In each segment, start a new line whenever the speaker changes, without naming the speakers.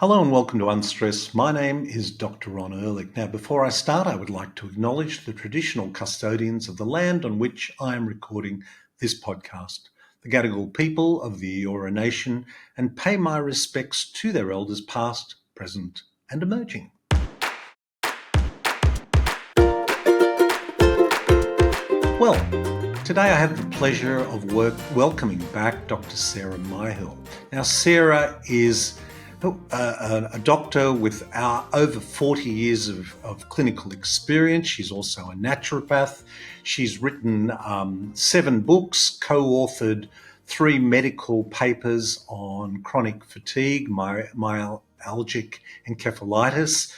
Hello and welcome to Unstress. My name is Dr. Ron Ehrlich. Now, before I start, I would like to acknowledge the traditional custodians of the land on which I am recording this podcast, the Gadigal people of the Eora Nation, and pay my respects to their elders past, present, and emerging. Well, today I have the pleasure of welcoming back Dr. Sarah Myhill. Now, Sarah is a doctor with over 40 years of clinical experience. She's also a naturopath. She's written 7 books, co-authored 3 medical papers on chronic fatigue, myalgic encephalitis,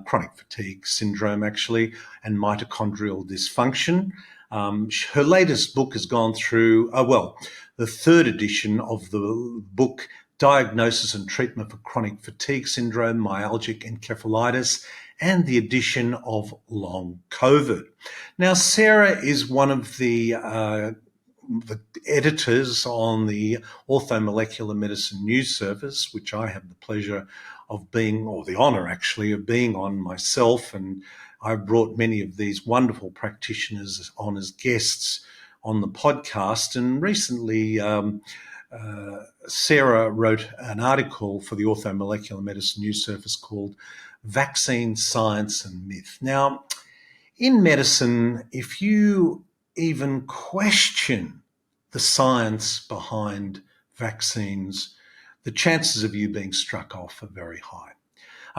chronic fatigue syndrome actually, and mitochondrial dysfunction. Her latest book has gone through, the 3rd edition of the book, Diagnosis and Treatment for Chronic Fatigue Syndrome, Myalgic Encephalitis, and the addition of Long COVID. Now, Sarah is one of the editors on the Orthomolecular Medicine News Service, which I have the pleasure of being, or the honour actually, of being on myself. And I've brought many of these wonderful practitioners on as guests on the podcast. And recently, Sarah wrote an article for the Orthomolecular Medicine News Service called Vaccine Science and Myth. Now, in medicine, if you even question the science behind vaccines, the chances of you being struck off are very high.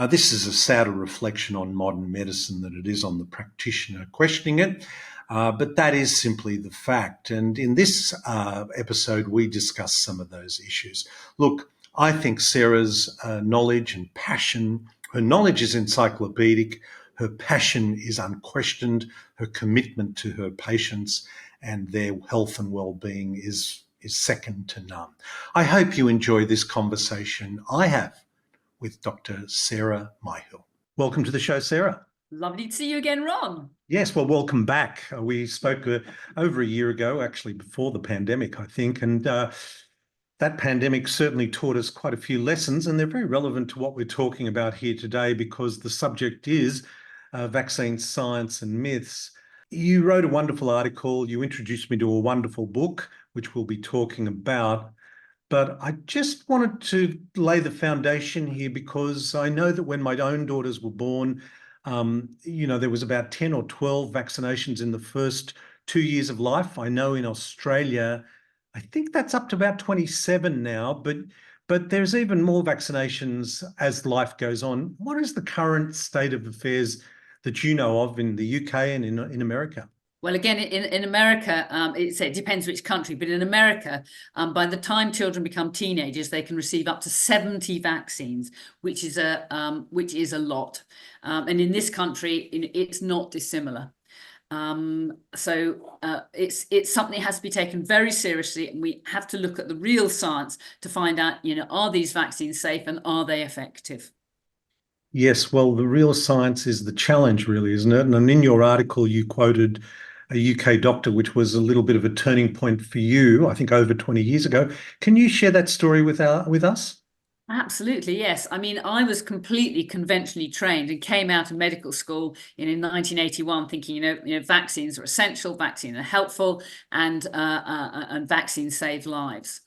This is a sadder reflection on modern medicine than it is on the practitioner questioning it. But that is simply the fact. And in this episode, we discuss some of those issues. Look, I think Sarah's knowledge and passion, her knowledge is encyclopedic, her passion is unquestioned, her commitment to her patients and their health and well-being is second to none. I hope you enjoy this conversation I have with Dr. Sarah Myhill. Welcome to the show, Sarah.
Lovely to see you again, Ron.
Yes, well, welcome back. We spoke over a year ago, actually before the pandemic, I think, and that pandemic certainly taught us quite a few lessons, and they're very relevant to what we're talking about here today because the subject is vaccine science and myths. You wrote a wonderful article. You introduced me to a wonderful book, which we'll be talking about. But I just wanted to lay the foundation here because I know that when my own daughters were born, there was about 10 or 12 vaccinations in the first 2 years of life. I know in Australia, I think that's up to about 27 now, but there's even more vaccinations as life goes on. What is the current state of affairs that you know of in the UK and in America?
Well, again, in America, it depends which country, but in America, by the time children become teenagers, they can receive up to 70 vaccines, which is a lot. And in this country, it's not dissimilar. So it's something that has to be taken very seriously, and we have to look at the real science to find out, are these vaccines safe and are they effective?
Yes, well, the real science is the challenge, really, isn't it? And in your article, you quoted a UK doctor, which was a little bit of a turning point for you, I think over 20 years ago. Can you share that story with us?
Absolutely, yes. I mean, I was completely conventionally trained and came out of medical school in 1981 thinking, vaccines are essential, vaccines are helpful, and vaccines save lives.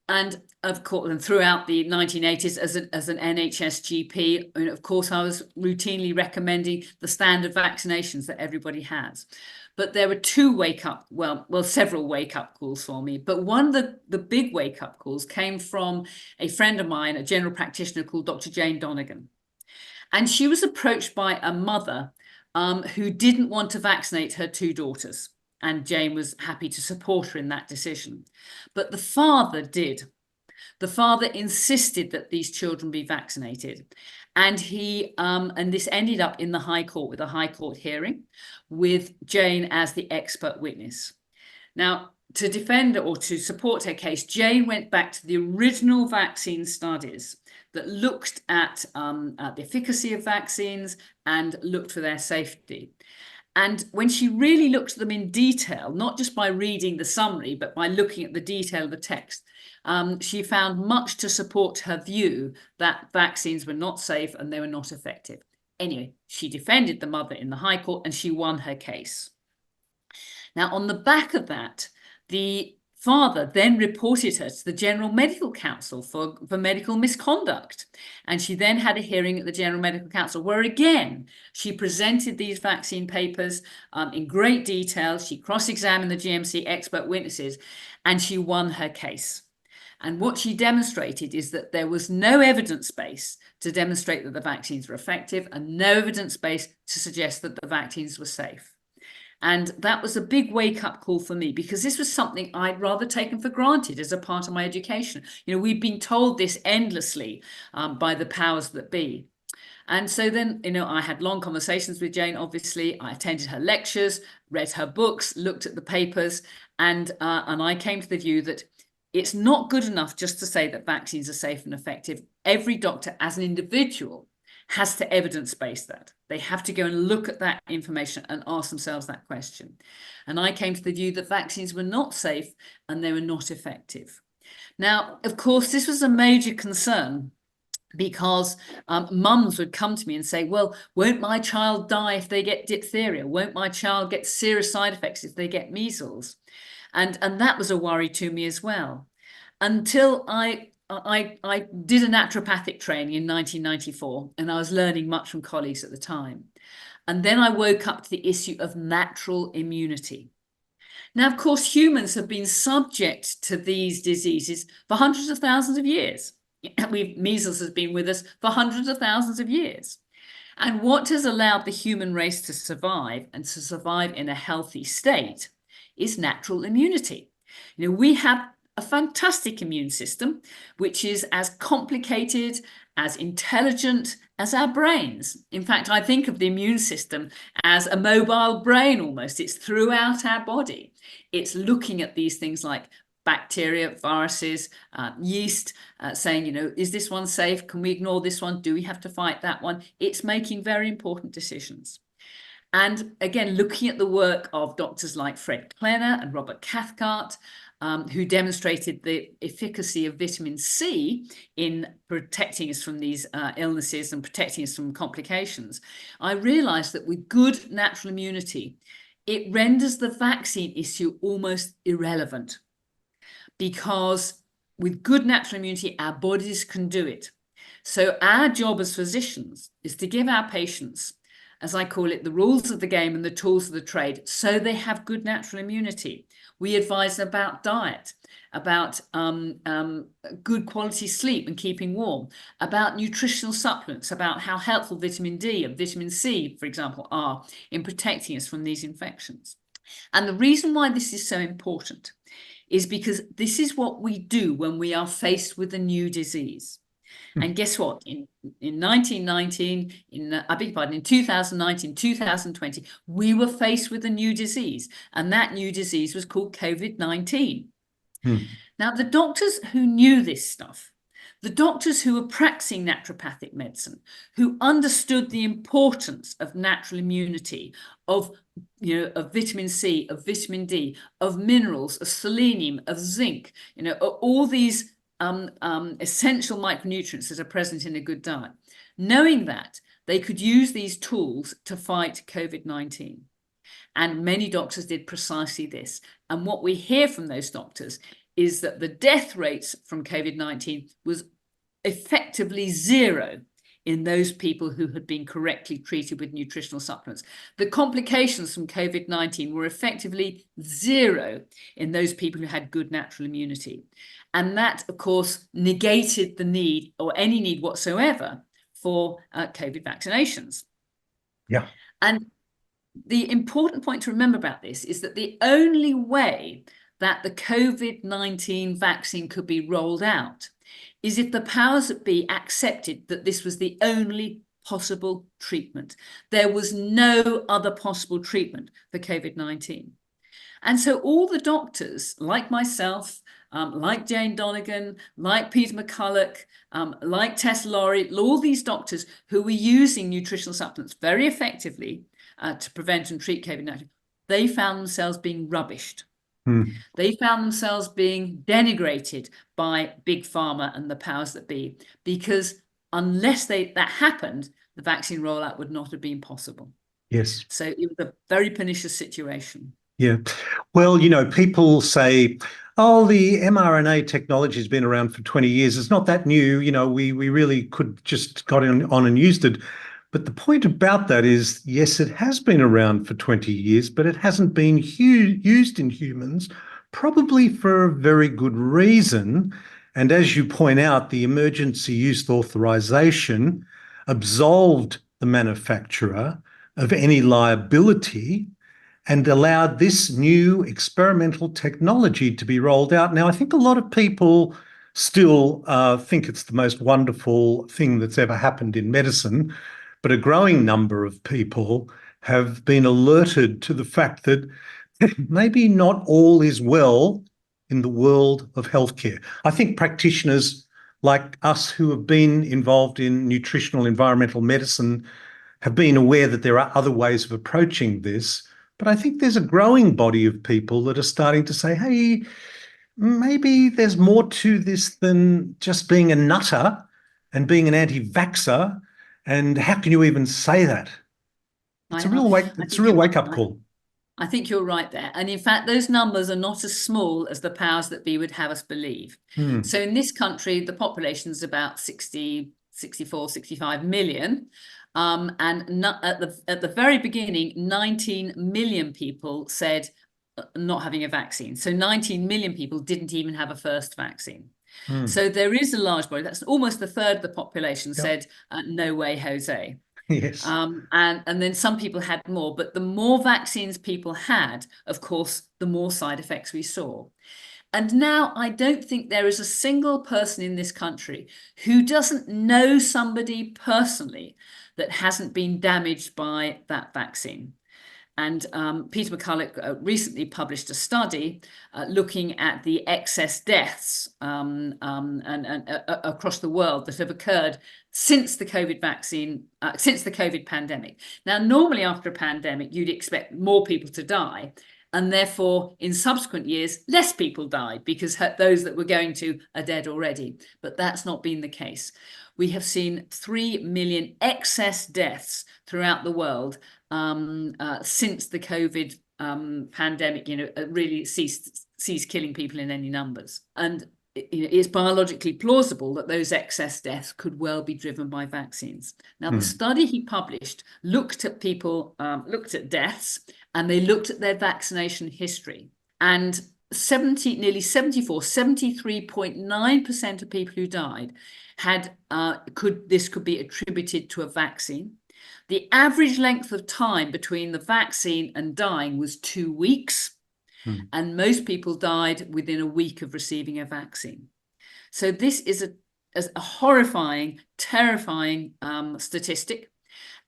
And of course, and throughout the 1980s, as an NHS GP, and of course, I was routinely recommending the standard vaccinations that everybody has. But there were several wake-up calls for me. But one of the big wake-up calls came from a friend of mine, a general practitioner called Dr. Jane Donegan. And she was approached by a mother who didn't want to vaccinate her 2 daughters. And Jane was happy to support her in that decision. But the father did. The father insisted that these children be vaccinated. And and this ended up in the High Court with a High Court hearing with Jane as the expert witness. Now, to defend or to support her case, Jane went back to the original vaccine studies that looked at the efficacy of vaccines and looked for their safety. And when she really looked at them in detail, not just by reading the summary, but by looking at the detail of the text, she found much to support her view that vaccines were not safe and they were not effective. Anyway, she defended the mother in the High Court and she won her case. Now, on the back of that, the father then reported her to the General Medical Council for medical misconduct. And she then had a hearing at the General Medical Council where, again, she presented these vaccine papers in great detail. She cross-examined the GMC expert witnesses and she won her case. And what she demonstrated is that there was no evidence base to demonstrate that the vaccines were effective and no evidence base to suggest that the vaccines were safe. And that was a big wake-up call for me, because this was something I'd rather taken for granted as a part of my education. We've been told this endlessly by the powers that be. And so then, I had long conversations with Jane, obviously. I attended her lectures, read her books, looked at the papers, and I came to the view that it's not good enough just to say that vaccines are safe and effective. Every doctor, as an individual, has to evidence-base that. They have to go and look at that information and ask themselves that question. And I came to the view that vaccines were not safe and they were not effective. Now, of course, this was a major concern, because mums would come to me and say, well, won't my child die if they get diphtheria? Won't my child get serious side effects if they get measles? And that was a worry to me as well. Until I did a naturopathic training in 1994, and I was learning much from colleagues at the time. And then I woke up to the issue of natural immunity. Now, of course, humans have been subject to these diseases for hundreds of thousands of years. Measles has been with us for hundreds of thousands of years. And what has allowed the human race to survive, and to survive in a healthy state, is natural immunity. We have a fantastic immune system, which is as complicated, as intelligent as our brains. In fact, I think of the immune system as a mobile brain almost. It's throughout our body. It's looking at these things like bacteria, viruses, yeast, saying, is this one safe? Can we ignore this one? Do we have to fight that one? It's making very important decisions. And again, looking at the work of doctors like Fred Klenner and Robert Cathcart, who demonstrated the efficacy of vitamin C in protecting us from these illnesses and protecting us from complications, I realized that with good natural immunity, it renders the vaccine issue almost irrelevant, because with good natural immunity, our bodies can do it. So our job as physicians is to give our patients, as I call it, the rules of the game and the tools of the trade, so they have good natural immunity. We advise them about diet, about good quality sleep and keeping warm, about nutritional supplements, about how helpful vitamin D and vitamin C, for example, are in protecting us from these infections. And the reason why this is so important is because this is what we do when we are faced with a new disease. And guess what? In 2019, 2020, we were faced with a new disease, and that new disease was called COVID-19. Now, the doctors who knew this stuff, the doctors who were practicing naturopathic medicine, who understood the importance of natural immunity, of vitamin C, of vitamin D, of minerals, of selenium, of zinc, all these essential micronutrients that are present in a good diet. Knowing that, they could use these tools to fight COVID-19. And many doctors did precisely this. And what we hear from those doctors is that the death rates from COVID-19 was effectively zero in those people who had been correctly treated with nutritional supplements. The complications from COVID-19 were effectively zero in those people who had good natural immunity. And that, of course, negated the need, or any need whatsoever, for COVID vaccinations.
Yeah.
And the important point to remember about this is that the only way that the COVID-19 vaccine could be rolled out is if the powers that be accepted that this was the only possible treatment. There was no other possible treatment for COVID-19. And so all the doctors, like myself, like Jane Donegan, like Peter McCulloch, like Tess Laurie, all these doctors who were using nutritional supplements very effectively to prevent and treat COVID-19, they found themselves being rubbished. They found themselves being denigrated by Big Pharma and the powers that be, because unless that happened, the vaccine rollout would not have been possible.
Yes.
So it was a very pernicious situation.
Yeah. Well, people say, oh, the mRNA technology has been around for 20 years. It's not that new. We really could just got on and used it. But the point about that is, yes, it has been around for 20 years, but it hasn't been used in humans, probably for a very good reason. And as you point out, the emergency use authorization absolved the manufacturer of any liability and allowed this new experimental technology to be rolled out. Now, I think a lot of people still think it's the most wonderful thing that's ever happened in medicine, but a growing number of people have been alerted to the fact that maybe not all is well in the world of healthcare. I think practitioners like us who have been involved in nutritional environmental medicine have been aware that there are other ways of approaching this. But I think there's a growing body of people that are starting to say, hey, maybe there's more to this than just being a nutter and being an anti-vaxxer. And how can you even say that? It's a real wake-up call.
I think you're right there. And in fact, those numbers are not as small as the powers that be would have us believe. So in this country, the population is about 60, 64, 65 million. And at the very beginning, 19 million people said not having a vaccine. So 19 million people didn't even have a first vaccine. So there is a large body. That's almost a third of the population said, no way, Jose.
Yes.
And then some people had more, but the more vaccines people had, of course, the more side effects we saw. And now I don't think there is a single person in this country who doesn't know somebody personally that hasn't been damaged by that vaccine. And Peter McCulloch recently published a study looking at the excess deaths across the world that have occurred since the COVID vaccine, since the COVID pandemic. Now, normally after a pandemic, you'd expect more people to die. And therefore, in subsequent years, less people died because those that were going to are dead already. But that's not been the case. We have seen 3 million excess deaths throughout the world since the COVID pandemic, really ceased killing people in any numbers. And it's biologically plausible that those excess deaths could well be driven by vaccines. Now, the study he published looked at people, looked at deaths, and they looked at their vaccination history. And nearly 73.9% of people who died could be attributed to a vaccine. The average length of time between the vaccine and dying was 2 weeks. And most people died within a week of receiving a vaccine. So this is a horrifying, terrifying statistic.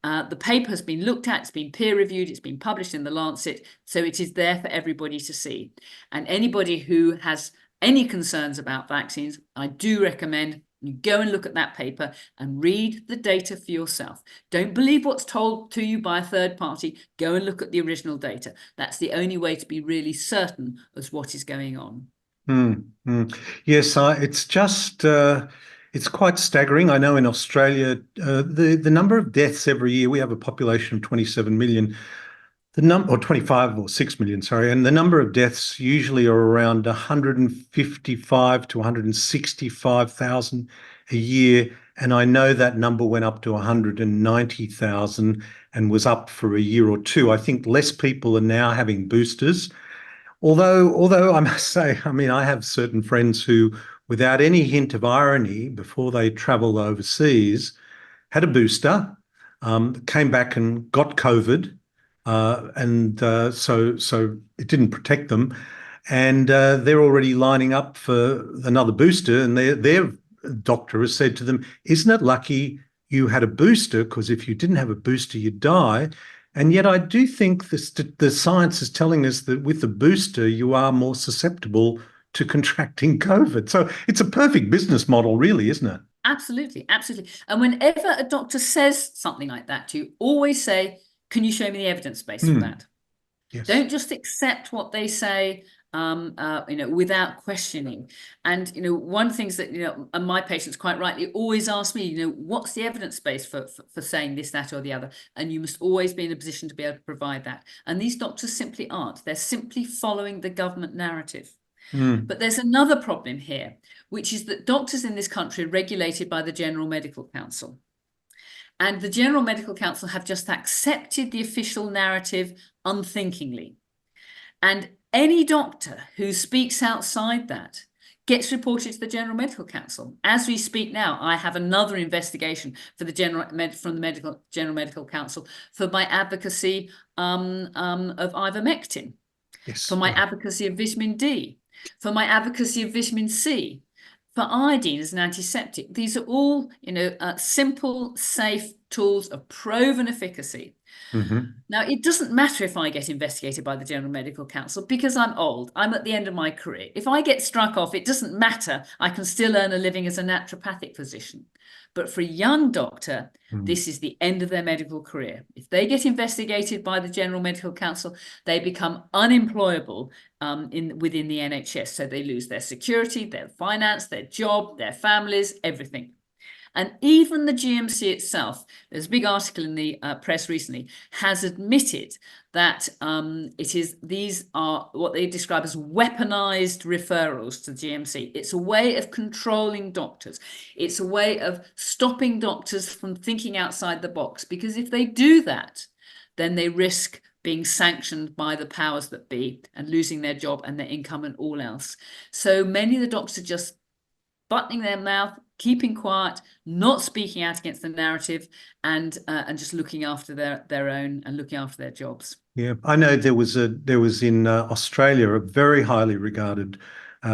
The paper has been looked at, it's been peer-reviewed, it's been published in The Lancet, so it is there for everybody to see. And anybody who has any concerns about vaccines, I do recommend you go and look at that paper and read the data for yourself. Don't believe what's told to you by a third party. Go and look at the original data. That's the only way to be really certain as what is going on.
Yes, it's just it's quite staggering. I know in Australia, the number of deaths every year, we have a population of 27 million. Or 25 or 6 million, sorry, and the number of deaths usually are around 155 to 165,000 a year. And I know that number went up to 190,000 and was up for a year or two. I think less people are now having boosters. Although I must say, I mean, I have certain friends who, without any hint of irony, before they travel overseas, had a booster, came back and got COVID. So it didn't protect them, and they're already lining up for another booster. And their doctor has said to them, "Isn't it lucky you had a booster? Because if you didn't have a booster, you'd die." And yet, I do think the science is telling us that with the booster, you are more susceptible to contracting COVID. So it's a perfect business model, really, isn't it?
Absolutely, absolutely. And whenever a doctor says something like that to you, always say, can you show me the evidence base for that?
Yes.
Don't just accept what they say, without questioning. And, one of the things that, and my patients quite rightly always ask me, what's the evidence base for saying this, that, or the other? And you must always be in a position to be able to provide that. And these doctors simply aren't. They're simply following the government narrative. But there's another problem here, which is that doctors in this country are regulated by the General Medical Council. And the General Medical Council have just accepted the official narrative unthinkingly. And any doctor who speaks outside that gets reported to the General Medical Council. As we speak now, I have another investigation for the General Medical Council for my advocacy of ivermectin,
Yes.
for my advocacy of vitamin D, for my advocacy of vitamin C, for iodine as an antiseptic. These are all, simple, safe tools of proven efficacy. Now, it doesn't matter if I get investigated by the General Medical Council because I'm old. I'm at the end of my career. If I get struck off, it doesn't matter. I can still earn a living as a naturopathic physician. But for a young doctor, this is the end of their medical career. If they get investigated by the General Medical Council, they become unemployable within the NHS. So they lose their security, their finance, their job, their families, everything. And even the GMC itself, there's a big article in the press recently, has admitted that these are what they describe as weaponized referrals to the GMC. It's a way of controlling doctors. It's a way of stopping doctors from thinking outside the box, because if they do that, then they risk being sanctioned by the powers that be and losing their job and their income and all else. So many of the doctors are just buttoning their mouth, keeping quiet, not speaking out against the narrative, and just looking after their own and looking after their jobs.
Yeah, I know there was in Australia a very highly regarded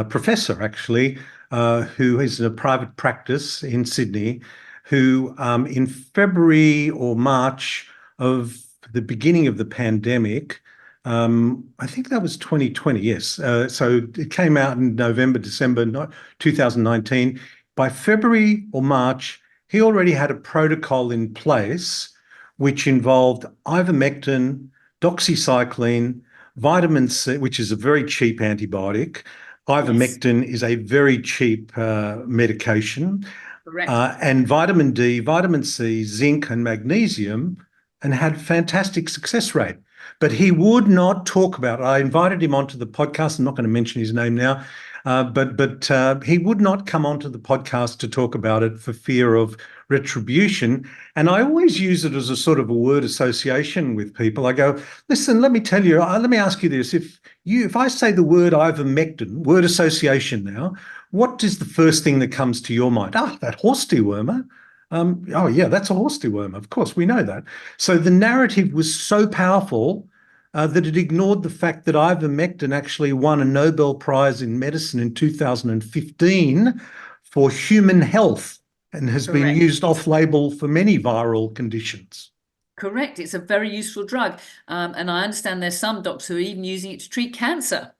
professor actually who is in a private practice in Sydney, who in February or March of the beginning of the pandemic, I think that was 2020. Yes, so it came out in November, December 2019. By February or March, he already had a protocol in place which involved ivermectin, doxycycline, vitamin C, which is a very cheap antibiotic. Ivermectin is a very cheap medication.
Correct.
And vitamin D, vitamin C, zinc, and magnesium, and had fantastic success rate. But he would not talk about it. I invited him onto the podcast. I'm not going to mention his name now, but he would not come onto the podcast to talk about it for fear of retribution. And I always use it as a sort of a word association with people. I go, listen, let me tell you, let me ask you this. If I say the word ivermectin, word association now, what is the first thing that comes to your mind? Ah, that horse dewormer. Oh, yeah, that's a horse dewormer. Of course, we know that. So the narrative was so powerful that it ignored the fact that ivermectin actually won a Nobel Prize in medicine in 2015 for human health and has been used off-label for many viral conditions.
Correct. It's a very useful drug. And I understand there's some doctors who are even using it to treat cancer.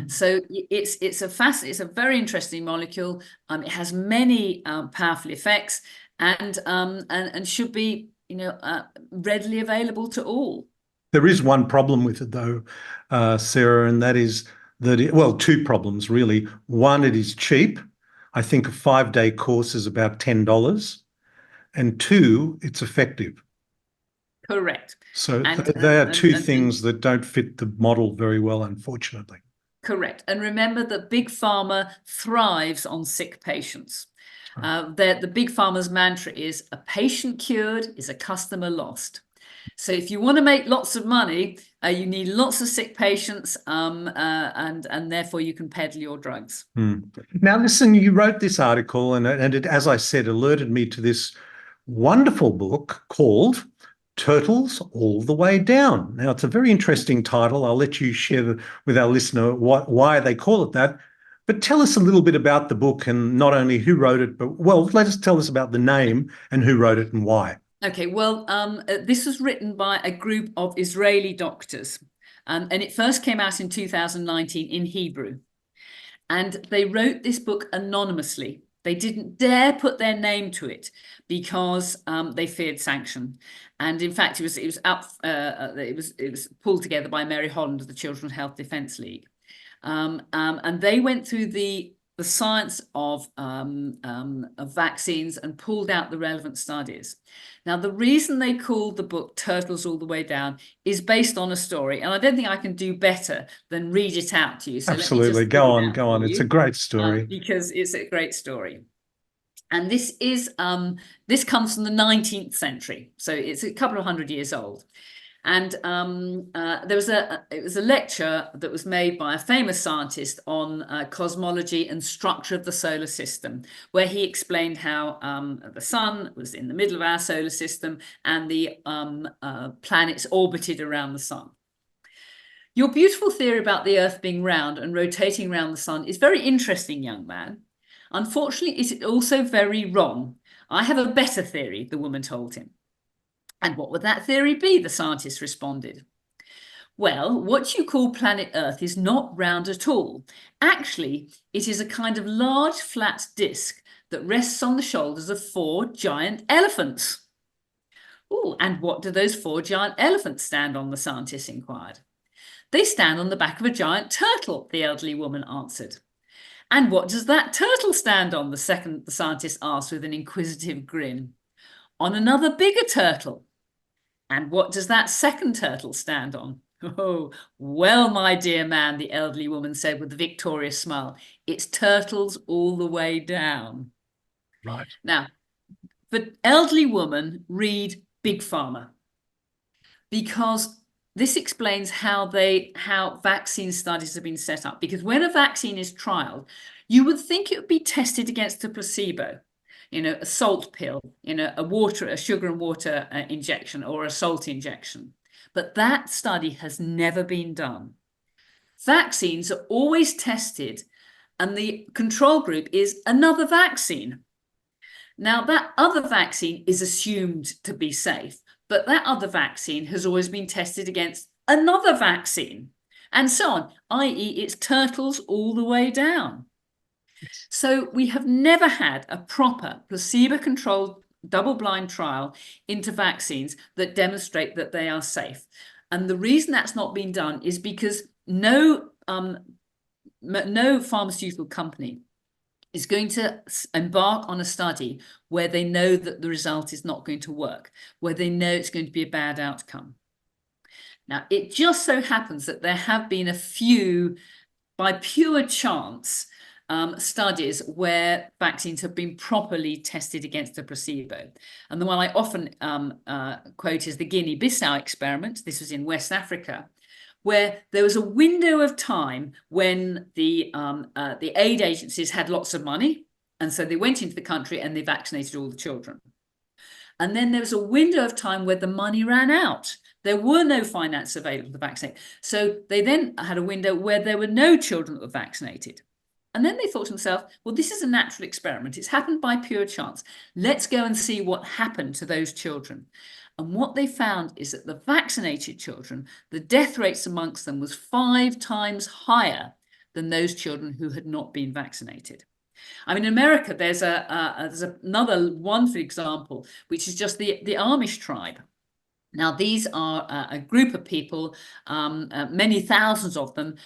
So it's a very interesting molecule. It has many powerful effects and should be readily available to all.
There is one problem with it though, Sarah, and that is that two problems really. One, it is cheap. I think a 5-day course is about $10. And two, it's effective.
Correct.
So they are two things that don't fit the model very well, unfortunately.
Correct. And remember that Big Pharma thrives on sick patients. The Big Pharma's mantra is a patient cured is a customer lost. So if you want to make lots of money, you need lots of sick patients, and therefore you can peddle your drugs.
Now, listen, you wrote this article, and it, as I said, alerted me to this wonderful book called Turtles All the Way Down. Now, it's a very interesting title. I'll let you share with our listener why they call it that. But tell us a little bit about the book and not only who wrote it, but, let us tell us about the name and who wrote it and why.
Okay, well, this was written by a group of Israeli doctors, and it first came out in 2019 in Hebrew. And they wrote this book anonymously. They didn't dare put their name to it because they feared sanction. And in fact, it was pulled together by Mary Holland of the Children's Health Defence League. And they went through the science of vaccines and pulled out the relevant studies. Now, the reason they called the book Turtles All the Way Down is based on a story, and I don't think I can do better than read it out to you. So
Absolutely.
let me just
Go
read
on,
it
go
out
on.
for
It's a
you,
great story.
because it's a great story. And this comes from the 19th century, so it's a couple of hundred years old. And it was a lecture that was made by a famous scientist on cosmology and structure of the solar system, where he explained how the sun was in the middle of our solar system and the planets orbited around the sun. Your beautiful theory about the Earth being round and rotating around the sun is very interesting, young man. Unfortunately, it is also very wrong. I have a better theory, the woman told him. And what would that theory be? The scientist responded. Well, what you call planet Earth is not round at all. Actually, it is a kind of large flat disk that rests on the shoulders of 4 giant elephants. Oh, and what do those 4 giant elephants stand on? The scientist inquired. They stand on the back of a giant turtle, the elderly woman answered. And what does that turtle stand on? The scientist asked with an inquisitive grin. On another bigger turtle. And what does that second turtle stand on? Oh, well, my dear man, the elderly woman said with a victorious smile, it's turtles all the way down.
Right.
Now, for elderly woman, read Big Pharma, because this explains how vaccine studies have been set up. Because when a vaccine is trialed, you would think it would be tested against a placebo. A salt pill, a sugar and water injection, or a salt injection. But that study has never been done. Vaccines are always tested, and the control group is another vaccine. Now, that other vaccine is assumed to be safe, but that other vaccine has always been tested against another vaccine, and so on, i.e., it's turtles all the way down. So we have never had a proper placebo-controlled double-blind trial into vaccines that demonstrate that they are safe. And the reason that's not been done is because no pharmaceutical company is going to embark on a study where they know that the result is not going to work, where they know it's going to be a bad outcome. Now, it just so happens that there have been a few, by pure chance, studies where vaccines have been properly tested against a placebo. And the one I often quote is the Guinea-Bissau experiment. This was in West Africa, where there was a window of time when the aid agencies had lots of money, and so they went into the country and they vaccinated all the children. And then there was a window of time where the money ran out. There were no finance available to vaccinate. So they then had a window where there were no children that were vaccinated. And then they thought to themselves, well, this is a natural experiment. It's happened by pure chance. Let's go and see what happened to those children. And what they found is that the vaccinated children, the death rates amongst them was 5 times higher than those children who had not been vaccinated. I mean, in America, there's another wonderful example, which is just the Amish tribe. Now, these are a group of people, many thousands of them,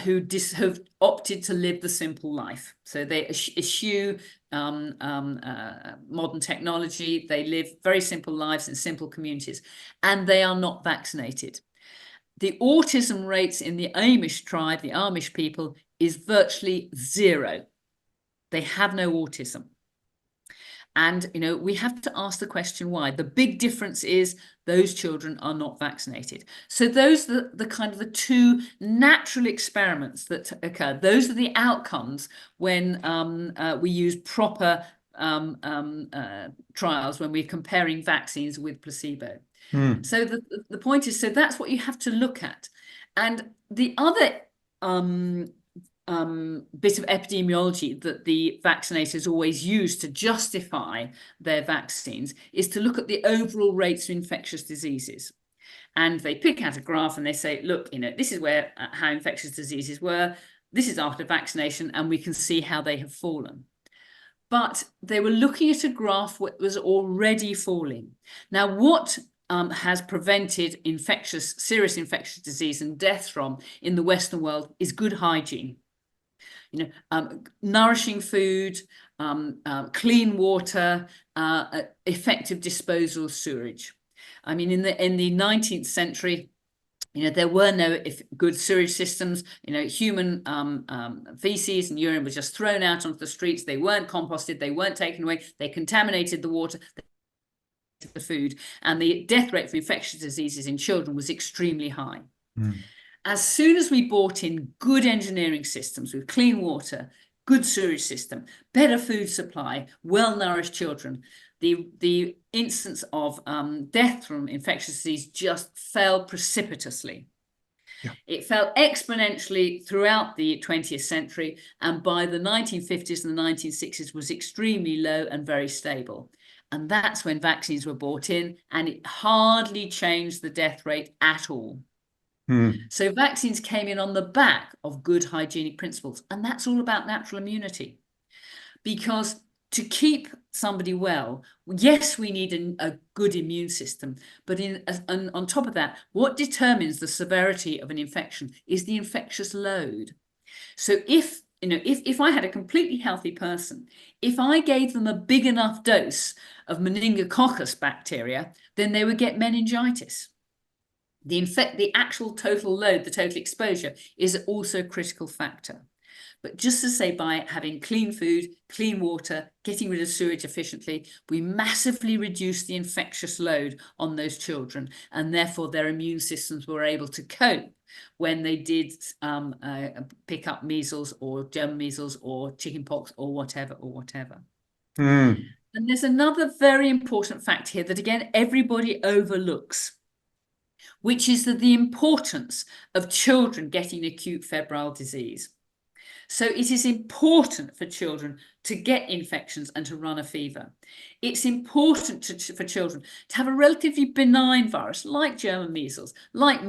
who have opted to live the simple life. So they eschew modern technology. They live very simple lives in simple communities, and they are not vaccinated. The autism rates in the Amish tribe, the Amish people, is virtually 0. They have no autism. And, we have to ask the question why. The big difference is those children are not vaccinated. So those are the kind of the 2 natural experiments that occur. Those are the outcomes when we use proper trials, when we're comparing vaccines with placebo. So the point is, so that's what you have to look at. And the other bit of epidemiology that the vaccinators always use to justify their vaccines is to look at the overall rates of infectious diseases. And they pick out a graph and they say, look, this is where how infectious diseases were. this is after vaccination, and we can see how they have fallen. But they were looking at a graph that was already falling. Now, what has prevented serious infectious disease and death from in the Western world is good hygiene. Nourishing food, clean water, effective disposal of sewage. I mean, in the 19th century, there were no good sewage systems. Human feces and urine were just thrown out onto the streets. They weren't composted. They weren't taken away. They contaminated the water, the food, and the death rate for infectious diseases in children was extremely high. As soon as we brought in good engineering systems with clean water, good sewage system, better food supply, well-nourished children, the instance of death from infectious disease just fell precipitously. Yeah. It fell exponentially throughout the 20th century, and by the 1950s and the 1960s was extremely low and very stable. And that's when vaccines were brought in, and it hardly changed the death rate at all. So vaccines came in on the back of good hygienic principles, and that's all about natural immunity. Because to keep somebody well, yes, we need a good immune system, but on top of that, what determines the severity of an infection is the infectious load. So if I had a completely healthy person, if I gave them a big enough dose of meningococcus bacteria, then they would get meningitis. The actual total load, the total exposure, is also a critical factor. But just to say, by having clean food, clean water, getting rid of sewage efficiently, we massively reduce the infectious load on those children, and therefore their immune systems were able to cope when they did pick up measles or German measles or chickenpox or whatever. And there's another very important fact here that, again, everybody overlooks, which is the importance of children getting acute febrile disease. So it is important for children to get infections and to run a fever. It's important for children to have a relatively benign virus like German measles, like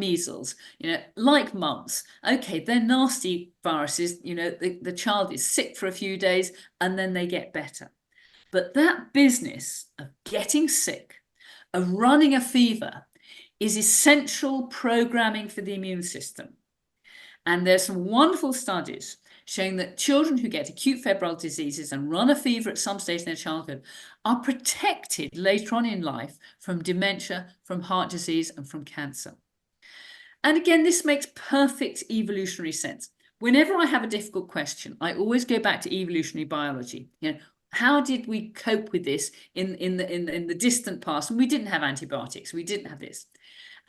mumps. Okay, they're nasty viruses. The child is sick for a few days and then they get better. But that business of getting sick, of running a fever, is essential programming for the immune system. And there's some wonderful studies showing that children who get acute febrile diseases and run a fever at some stage in their childhood are protected later on in life from dementia, from heart disease, and from cancer. And again, this makes perfect evolutionary sense. Whenever I have a difficult question, I always go back to evolutionary biology. How did we cope with this in the distant past? And we didn't have antibiotics. We didn't have this.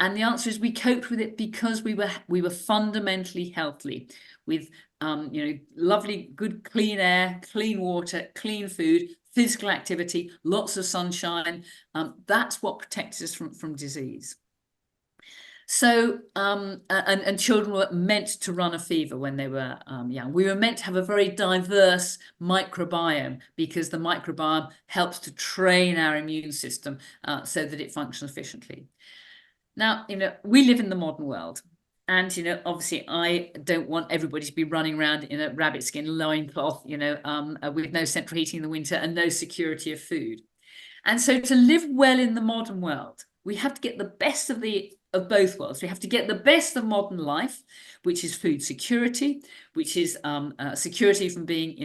And the answer is we coped with it because we were fundamentally healthy, with lovely, good, clean air, clean water, clean food, physical activity, lots of sunshine. That's what protects us from disease. So, and children were meant to run a fever when they were young. We were meant to have a very diverse microbiome because the microbiome helps to train our immune system so that it functions efficiently. Now, we live in the modern world, and, obviously I don't want everybody to be running around in a rabbit skin loincloth, with no central heating in the winter and no security of food. And so to live well in the modern world, we have to get the best of both worlds. We have to get the best of modern life, which is food security, which is security from being,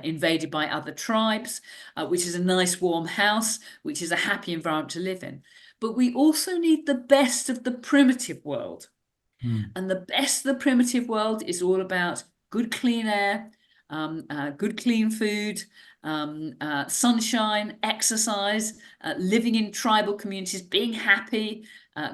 invaded by other tribes, which is a nice warm house, which is a happy environment to live in. But we also need the best of the primitive world. And the best of the primitive world is all about good clean air, good clean food, sunshine, exercise, living in tribal communities, being happy,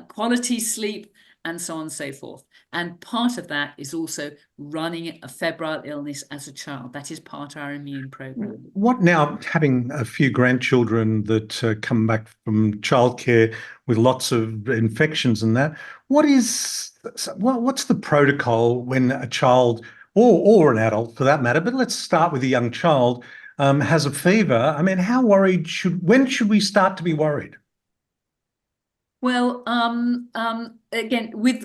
quality sleep, and so on and so forth. And part of that is also running a febrile illness as a child. That is part of our immune program.
What now, having a few grandchildren that come back from childcare with lots of infections and that, what's the protocol when a child or an adult for that matter, but let's start with a young child, has a fever? I mean, when should we start to be worried?
Well, again, with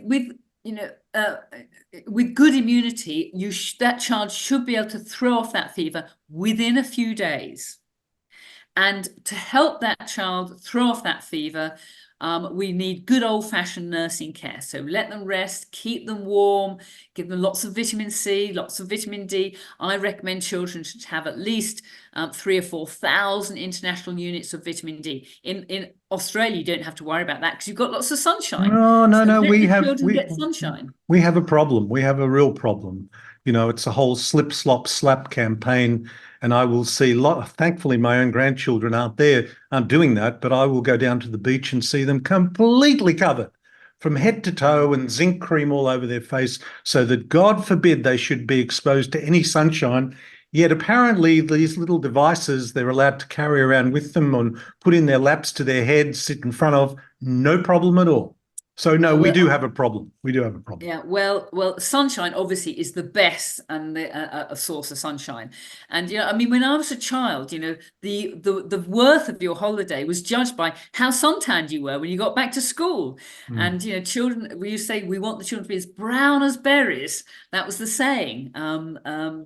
with good immunity, that child should be able to throw off that fever within a few days. And to help that child throw off that fever, we need good old-fashioned nursing care. So let them rest, keep them warm, give them lots of vitamin C, lots of vitamin D. I recommend children should have at least 3,000 or 4,000 international units of vitamin D. In Australia, you don't have to worry about that because you've got lots of sunshine.
No, no,
So
no.
let the children get sunshine.
We have a problem. We have a real problem. It's a whole slip, slop, slap campaign, and I will see lot. Thankfully, my own grandchildren aren't doing that, but I will go down to the beach and see them completely covered from head to toe and zinc cream all over their face, so that God forbid they should be exposed to any sunshine. Yet apparently these little devices they're allowed to carry around with them and put in their laps to their heads, sit in front of, no problem at all. So no, we do have a problem. We do have a problem.
Yeah, well, sunshine obviously is the best and a source of sunshine. And I mean, when I was a child, the worth of your holiday was judged by how suntanned you were when you got back to school. And children, we used to say we want the children to be as brown as berries. That was the saying,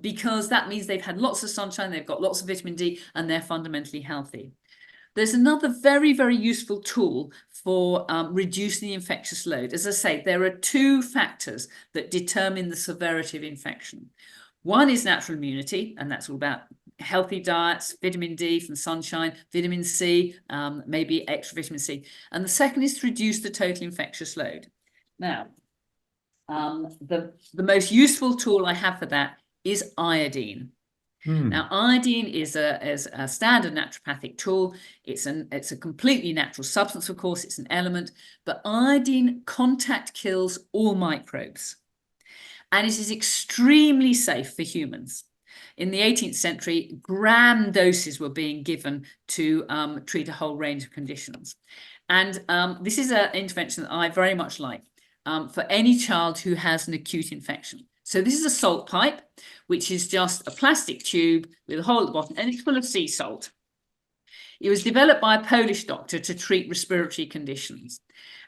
because that means they've had lots of sunshine, they've got lots of vitamin D, and they're fundamentally healthy. There's another very, very useful tool for reducing the infectious load. As I say, there are two factors that determine the severity of infection. One is natural immunity, and that's all about healthy diets, vitamin D from sunshine, vitamin C, maybe extra vitamin C. And the second is to reduce the total infectious load. Now, the most useful tool I have for that is iodine. Now, iodine is a standard naturopathic tool. It's a completely natural substance, of course, it's an element, but iodine contact kills all microbes. And it is extremely safe for humans. In the 18th century, gram doses were being given to treat a whole range of conditions. And this is an intervention that I very much like for any child who has an acute infection. So this is a salt pipe, which is just a plastic tube with a hole at the bottom, and it's full of sea salt. It was developed by a Polish doctor to treat respiratory conditions.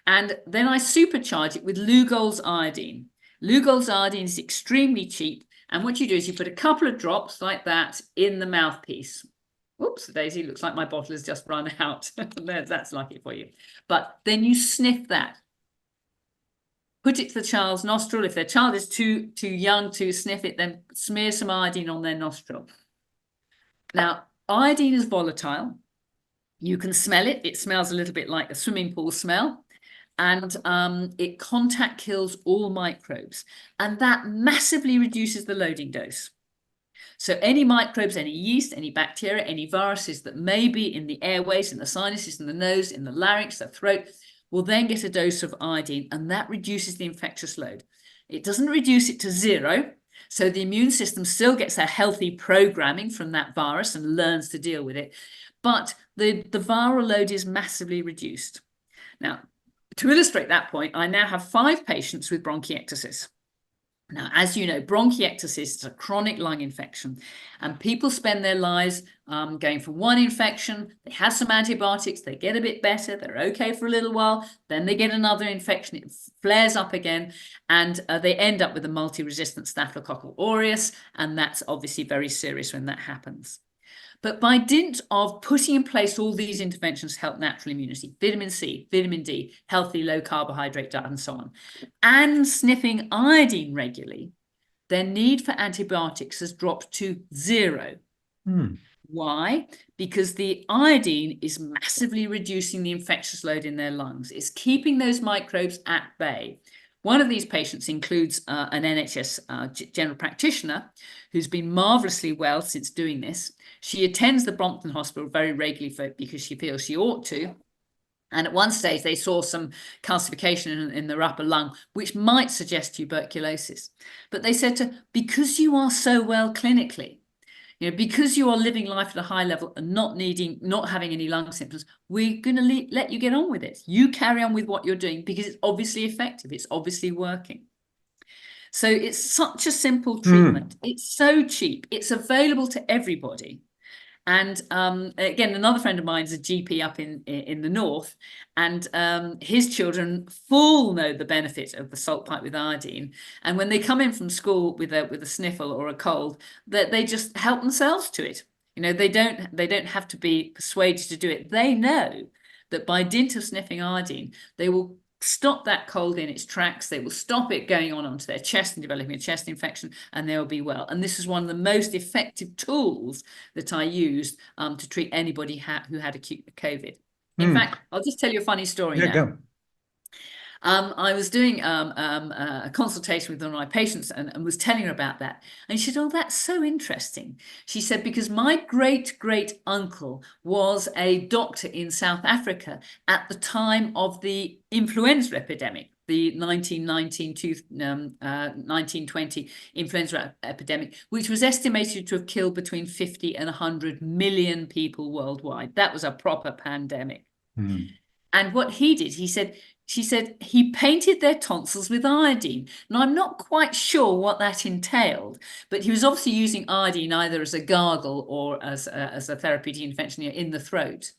And then I supercharge it with Lugol's iodine. Lugol's iodine is extremely cheap. And what you do is you put a couple of drops like that in the mouthpiece. Oops, Daisy, looks like my bottle has just run out. That's lucky for you. But then you sniff that. Put it to the child's nostril. If their child is too young to sniff it, then smear some iodine on their nostril. Now, iodine is volatile. You can smell it. It smells a little bit like a swimming pool smell. And it contact kills all microbes. And that massively reduces the loading dose. So any microbes, any yeast, any bacteria, any viruses that may be in the airways, in the sinuses, in the nose, in the larynx, the throat, will then get a dose of iodine, and that reduces the infectious load. It doesn't reduce it to zero, so the immune system still gets a healthy programming from that virus and learns to deal with it, but the viral load is massively reduced. Now, to illustrate that point, I now have 5 patients with bronchiectasis. Now, as you know, bronchiectasis is a chronic lung infection, and people spend their lives going from one infection, they have some antibiotics, they get a bit better, they're okay for a little while, then they get another infection, it flares up again, and they end up with a multi-resistant Staphylococcal aureus, and that's obviously very serious when that happens. But by dint of putting in place all these interventions to help natural immunity, vitamin C, vitamin D, healthy low carbohydrate diet and so on, and sniffing iodine regularly, their need for antibiotics has dropped to 0. Why? Because the iodine is massively reducing the infectious load in their lungs. It's keeping those microbes at bay. One of these patients includes an NHS general practitioner who's been marvellously well since doing this. She attends the Brompton Hospital very regularly because she feels she ought to. And at one stage, they saw some calcification in their upper lung, which might suggest tuberculosis. But they said to her, because you are so well clinically, because you are living life at a high level and not having any lung symptoms, we're going to let you get on with it. You carry on with what you're doing because it's obviously effective. It's obviously working. So it's such a simple treatment. It's so cheap. It's available to everybody. And again, another friend of mine is a GP up in the north, and his children full know the benefit of the salt pipe with iodine. And when they come in from school with a sniffle or a cold, that they just help themselves to it. They don't have to be persuaded to do it. They know that by dint of sniffing iodine, they will stop that cold in its tracks. They will stop it going on onto their chest and developing a chest infection, and they will be well. And this is one of the most effective tools that I used to treat anybody who had acute COVID. In fact, I'll just tell you a funny story
Yeah,
now.
go.
I was doing a consultation with one of my patients and was telling her about that. And she said, "Oh, that's so interesting." She said, "Because my great great uncle was a doctor in South Africa at the time of the influenza epidemic, the 1919 to 1920 influenza epidemic, which was estimated to have killed between 50 and 100 million people worldwide. That was a proper pandemic." And what he did, she said he painted their tonsils with iodine. Now, I'm not quite sure what that entailed, but he was obviously using iodine either as a gargle or as a therapeutic intervention in the throat.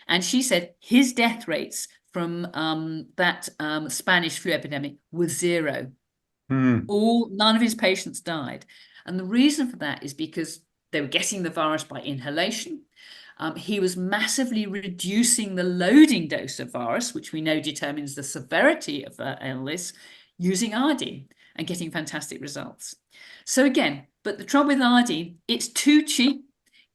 And she said his death rates from that Spanish flu epidemic was zero. None of his patients died. And the reason for that is because they were getting the virus by inhalation. He was massively reducing the loading dose of virus, which we know determines the severity of illness, using iodine and getting fantastic results. So again, but the trouble with iodine, it's too cheap,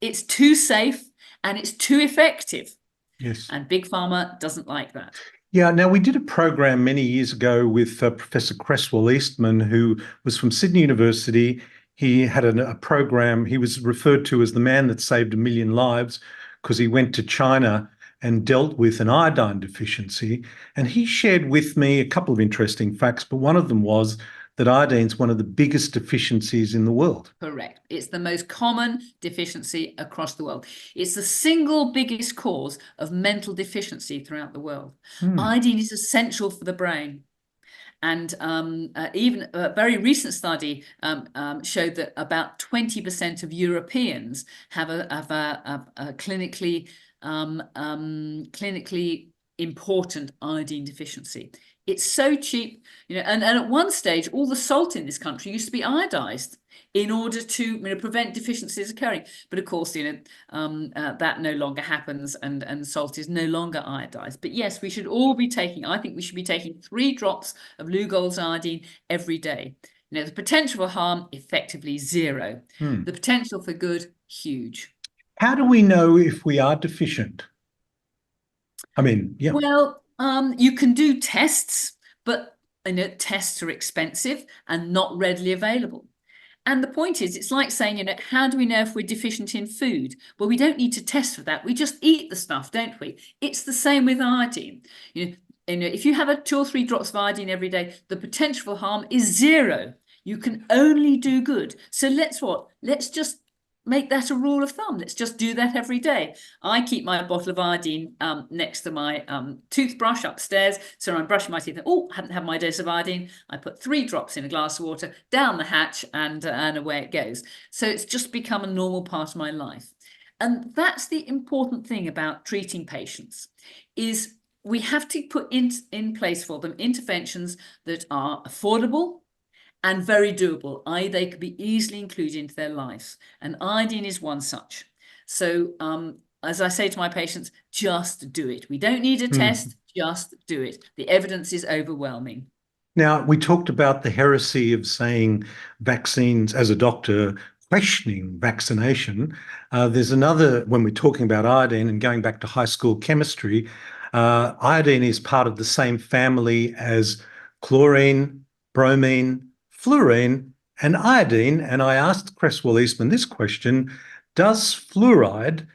it's too safe, and it's too effective.
Yes.
And Big Pharma doesn't like that.
Yeah, now we did a program many years ago with Professor Cresswell Eastman, who was from Sydney University. He had a program. He was referred to as the man that saved 1 million lives because he went to China and dealt with an iodine deficiency. And he shared with me a couple of interesting facts, but one of them was that iodine is one of the biggest deficiencies in the world.
Correct. It's the most common deficiency across the world. It's the single biggest cause of mental deficiency throughout the world. Iodine is essential for the brain. And even a very recent study showed that about 20% of Europeans have a clinically important iodine deficiency. It's so cheap, and at one stage, all the salt in this country used to be iodized in order to prevent deficiencies occurring. But of course, that no longer happens, and salt is no longer iodized. But yes, we should all be taking, I think we should be taking 3 drops of Lugol's iodine every day. The potential for harm, effectively zero. The potential for good, huge.
How do we know if we are deficient? I mean, yeah.
Well, you can do tests, but tests are expensive and not readily available. And the point is, it's like saying, how do we know if we're deficient in food? Well, we don't need to test for that. We just eat the stuff, don't we? It's the same with iodine. If you have 2 or 3 drops of iodine every day, the potential for harm is zero. You can only do good. So let's just make that a rule of thumb. Let's just do that every day. I keep my bottle of iodine next to my toothbrush upstairs. So when I'm brushing my teeth, I haven't had my dose of iodine. I put 3 drops in a glass of water, down the hatch, and away it goes. So it's just become a normal part of my life. And that's the important thing about treating patients, is we have to put in place for them interventions that are affordable and very doable, i.e. they could be easily included into their lives. And iodine is one such. So as I say to my patients, just do it. We don't need a test, just do it. The evidence is overwhelming.
Now, we talked about the heresy of saying vaccines, as a doctor, questioning vaccination. There's another, when we're talking about iodine and going back to high school chemistry, iodine is part of the same family as chlorine, bromine, fluorine, and iodine. And I asked Cresswell Eastman this question: does fluoride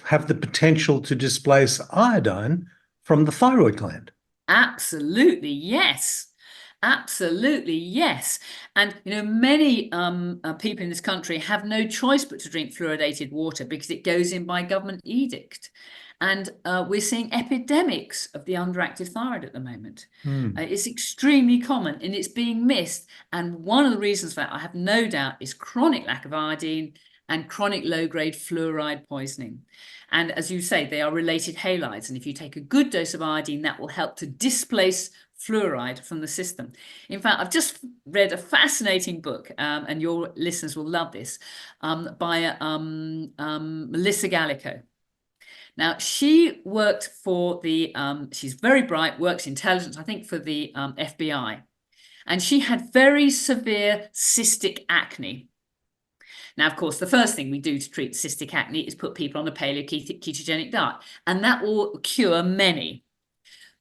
have the potential to displace iodine from the thyroid gland?
Absolutely, yes. Absolutely, yes. And many people in this country have no choice but to drink fluoridated water because it goes in by government edict. And we're seeing epidemics of the underactive thyroid at the moment. It's extremely common and it's being missed. And one of the reasons for that, I have no doubt, is chronic lack of iodine and chronic low-grade fluoride poisoning. And as you say, they are related halides. And if you take a good dose of iodine, that will help to displace fluoride from the system. In fact, I've just read a fascinating book, and your listeners will love this, by Melissa Gallico. Now, she worked for the, she's very bright, works intelligence, I think, for the FBI. And she had very severe cystic acne. Now, of course, the first thing we do to treat cystic acne is put people on a paleo-ketogenic diet, and that will cure many.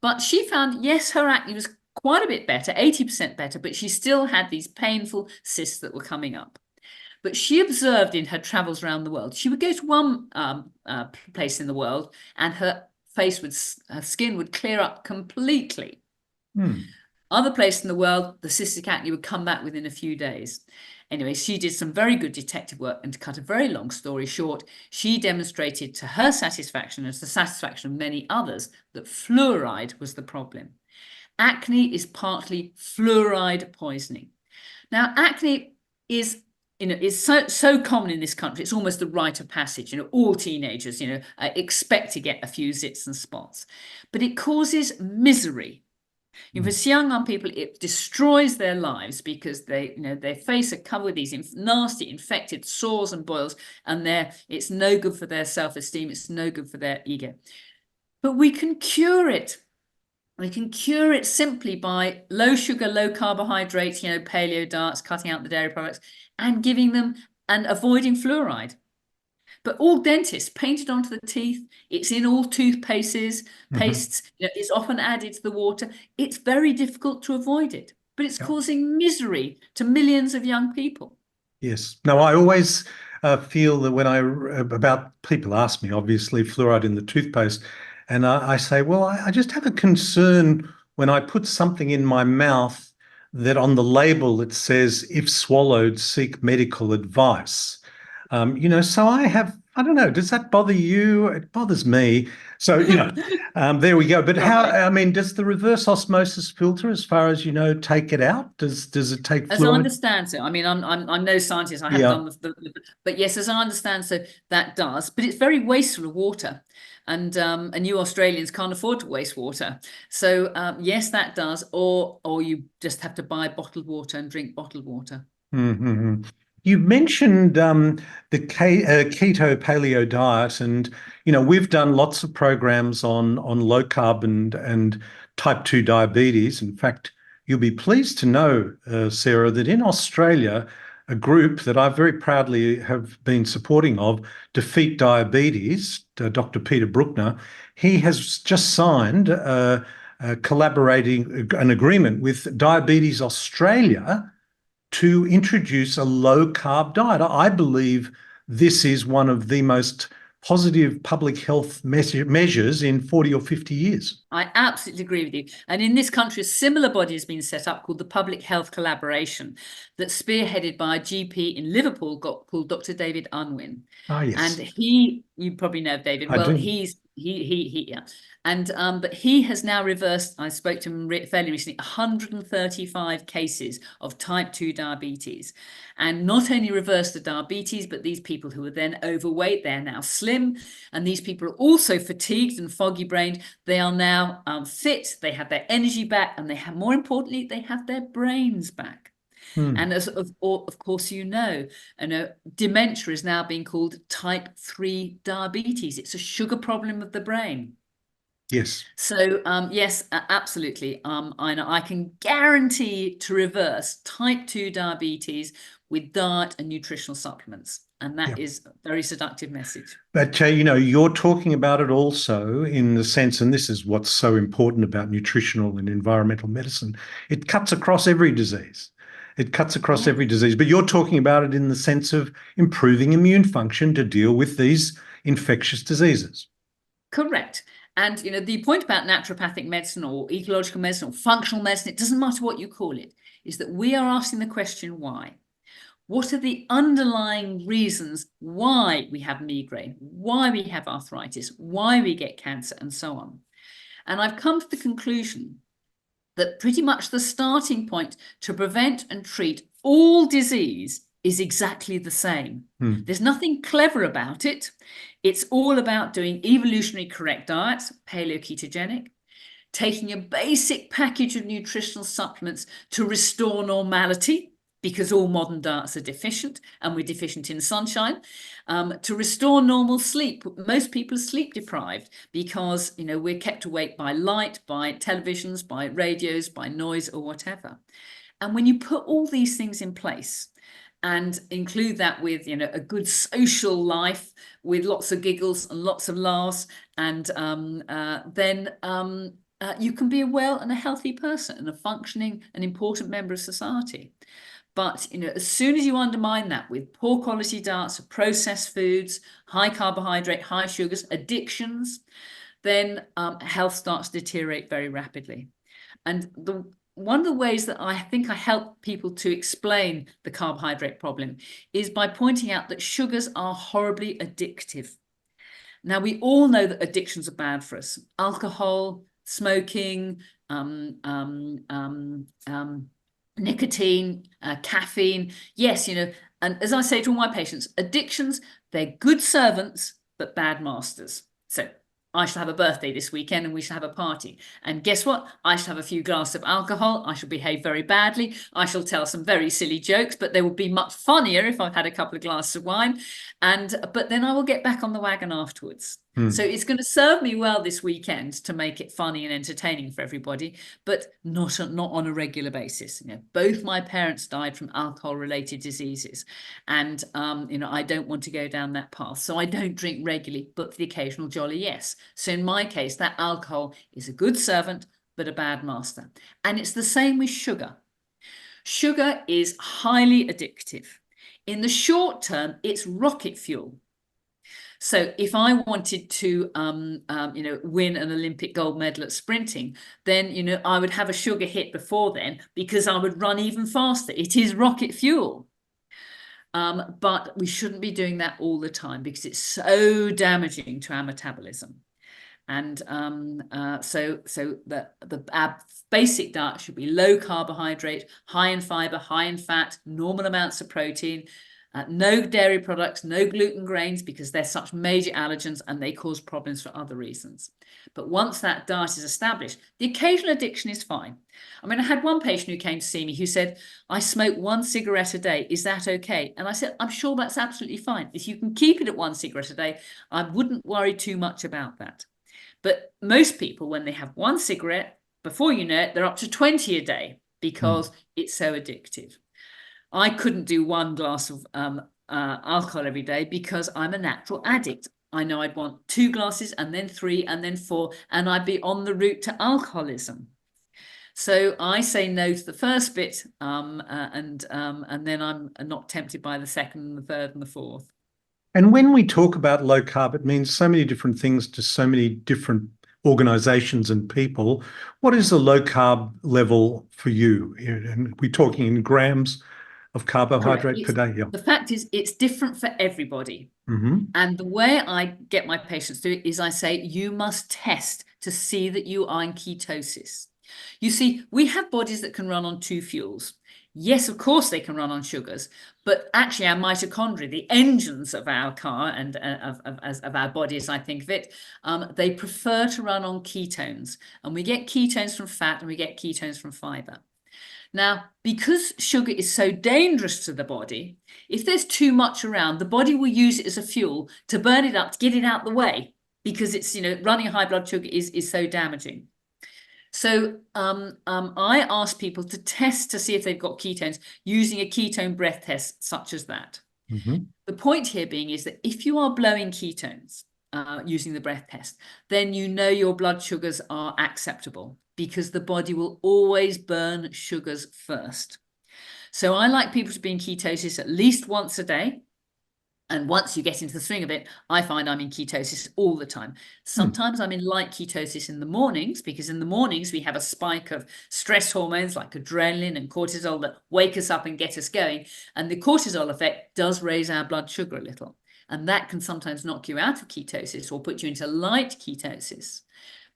But she found, yes, her acne was quite a bit better, 80% better, but she still had these painful cysts that were coming up. But she observed in her travels around the world, she would go to one place in the world and her skin would clear up completely. Other place in the world, the cystic acne would come back within a few days. Anyway, she did some very good detective work, and to cut a very long story short, she demonstrated to her satisfaction and to the satisfaction of many others that fluoride was the problem. Acne is partly fluoride poisoning. Now, acne is so common in this country. It's almost a rite of passage. All teenagers, expect to get a few zits and spots, but it causes misery. For young people, it destroys their lives because their face are covered with these nasty infected sores and boils, and it's no good for their self-esteem. It's no good for their ego. But we can cure it. We can cure it simply by low sugar, low carbohydrate, paleo diets, cutting out the dairy products, and giving them and avoiding fluoride. But all dentists paint it onto the teeth. It's in all toothpastes, pastes. It's often added to the water. It's very difficult to avoid it, but it's causing misery to millions of young people.
Yes. No, I always feel that when about people ask me, obviously, fluoride in the toothpaste, and I say, well, I just have a concern when I put something in my mouth that on the label it says, if swallowed, seek medical advice. So I don't know, does that bother you? It bothers me. So, there we go. But does the reverse osmosis filter, as far as you know, take it out? Does it take fluoride?
As I understand so, I'm no scientist, I haven't done but yes, as I understand so, that does. But it's very wasteful of water. And you Australians can't afford to waste water. So yes, that does. Or you just have to buy bottled water and drink bottled water.
You mentioned the keto paleo diet, and we've done lots of programs on low carb and type 2 diabetes. In fact, you'll be pleased to know, Sarah, that in Australia, a group that I very proudly have been supporting of, Defeat Diabetes, Dr. Peter Bruckner, he has just signed collaborating an agreement with Diabetes Australia to introduce a low-carb diet. I believe this is one of the most positive public health measures in 40 or 50 years.
I absolutely agree with you. And in this country, a similar body has been set up called the Public Health Collaboration, that's spearheaded by a GP in Liverpool called Dr. David Unwin.
Ah, yes.
And you probably know of David.
I do.
Yeah. And but he has now reversed, I spoke to him fairly recently, 135 cases of type 2 diabetes, and not only reversed the diabetes, but these people who were then overweight, they're now slim, and these people are also fatigued and foggy brained. They are now fit, they have their energy back, and more importantly, they have their brains back. And as of course, dementia is now being called type 3 diabetes. It's a sugar problem of the brain.
Yes.
So yes, absolutely. I can guarantee to reverse type 2 diabetes with diet and nutritional supplements. And that is a very seductive message.
But, you're talking about it also in the sense, and this is what's so important about nutritional and environmental medicine, it cuts across every disease. It cuts across every disease. But you're talking about it in the sense of improving immune function to deal with these infectious diseases.
Correct. And, the point about naturopathic medicine or ecological medicine or functional medicine, it doesn't matter what you call it, is that we are asking the question, why? What are the underlying reasons why we have migraine, why we have arthritis, why we get cancer, and so on? And I've come to the conclusion that pretty much the starting point to prevent and treat all disease is exactly the same.
Hmm.
There's nothing clever about it. It's all about doing evolutionary correct diets, paleo-ketogenic, taking a basic package of nutritional supplements to restore normality, because all modern diets are deficient, and we're deficient in sunshine, to restore normal sleep. Most people are sleep deprived because, you know, we're kept awake by light, by televisions, by radios, by noise, or whatever. And when you put all these things in place and include that with, you know, a good social life with lots of giggles and lots of laughs, and then you can be a well and a healthy person and a functioning and important member of society. But, you know, as soon as you undermine that with poor quality diets, processed foods, high carbohydrate, high sugars, addictions, then health starts to deteriorate very rapidly. And one of the ways that I think I help people to explain the carbohydrate problem is by pointing out that sugars are horribly addictive. Now, we all know that addictions are bad for us. Alcohol, smoking, nicotine, caffeine. Yes, you know, and as I say to all my patients, addictions, they're good servants, but bad masters. So I shall have a birthday this weekend and we shall have a party. And guess what? I shall have a few glasses of alcohol. I shall behave very badly. I shall tell some very silly jokes, but they will be much funnier if I've had a couple of glasses of wine. But then I will get back on the wagon afterwards. So it's going to serve me well this weekend to make it funny and entertaining for everybody, but not on a regular basis. You know, both my parents died from alcohol-related diseases, and you know, I don't want to go down that path. So I don't drink regularly, but for the occasional jolly, yes. So in my case, that alcohol is a good servant, but a bad master. And it's the same with sugar. Sugar is highly addictive. In the short term, it's rocket fuel. So if I wanted to, you know, win an Olympic gold medal at sprinting, then, you know, I would have a sugar hit before then because I would run even faster. It is rocket fuel. But we shouldn't be doing that all the time because it's so damaging to our metabolism. And so our basic diet should be low carbohydrate, high in fiber, high in fat, normal amounts of protein, no dairy products, no gluten grains, because they're such major allergens and they cause problems for other reasons. But once that diet is established, the occasional addiction is fine. I mean, I had one patient who came to see me who said, I smoke 1 cigarette a day. Is that okay? And I said, I'm sure that's absolutely fine. If you can keep it at 1 cigarette a day, I wouldn't worry too much about that. But most people, when they have 1 cigarette, before you know it, they're up to 20 a day because it's so addictive. I couldn't do 1 glass of alcohol every day because I'm a natural addict. I know I'd want 2 glasses and then 3 and then 4, and I'd be on the route to alcoholism. So I say no to the first bit, and then I'm not tempted by the second and the third and the fourth.
And when we talk about low carb, it means so many different things to so many different organizations and people. What is the low carb level for you? And we're talking in grams of carbohydrate per day. Yeah.
The fact is, it's different for everybody. And the way I get my patients to do it is I say, you must test to see that you are in ketosis. You see, we have bodies that can run on 2 fuels. Yes, of course they can run on sugars, but actually our mitochondria, the engines of our car and of our bodies, I think of it, they prefer to run on ketones. And we get ketones from fat and we get ketones from fiber. Now, because sugar is so dangerous to the body, if there's too much around, the body will use it as a fuel to burn it up, to get it out the way, because it's, you know, running high blood sugar is so damaging. So I ask people to test to see if they've got ketones using a ketone breath test such as that. The point here being is that if you are blowing ketones using the breath test, then you know your blood sugars are acceptable because the body will always burn sugars first. So I like people to be in ketosis at least once a day. And once you get into the swing of it, I find I'm in ketosis all the time. Sometimes I'm in light ketosis in the mornings, because in the mornings we have a spike of stress hormones like adrenaline and cortisol that wake us up and get us going. And the cortisol effect does raise our blood sugar a little. And that can sometimes knock you out of ketosis or put you into light ketosis.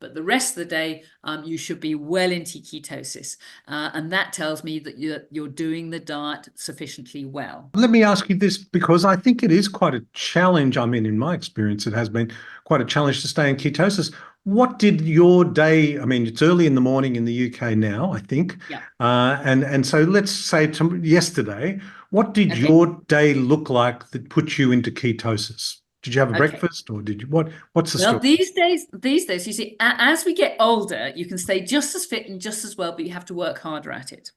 but the rest of the day you should be well into ketosis, and that tells me that you're doing the diet sufficiently well.
Let me ask you this, because I think it is quite a challenge. I mean, in my experience, it has been quite a challenge to stay in ketosis. What did your day, I mean, it's early in the morning in the UK now, I think.
Yeah.
And so let's say yesterday, what did
Okay.
your day look like that put you into ketosis? Did you have a
Okay.
breakfast, or did you, what's the
Well,
story?
these days, you see, as we get older, you can stay just as fit and just as well, but you have to work harder at it.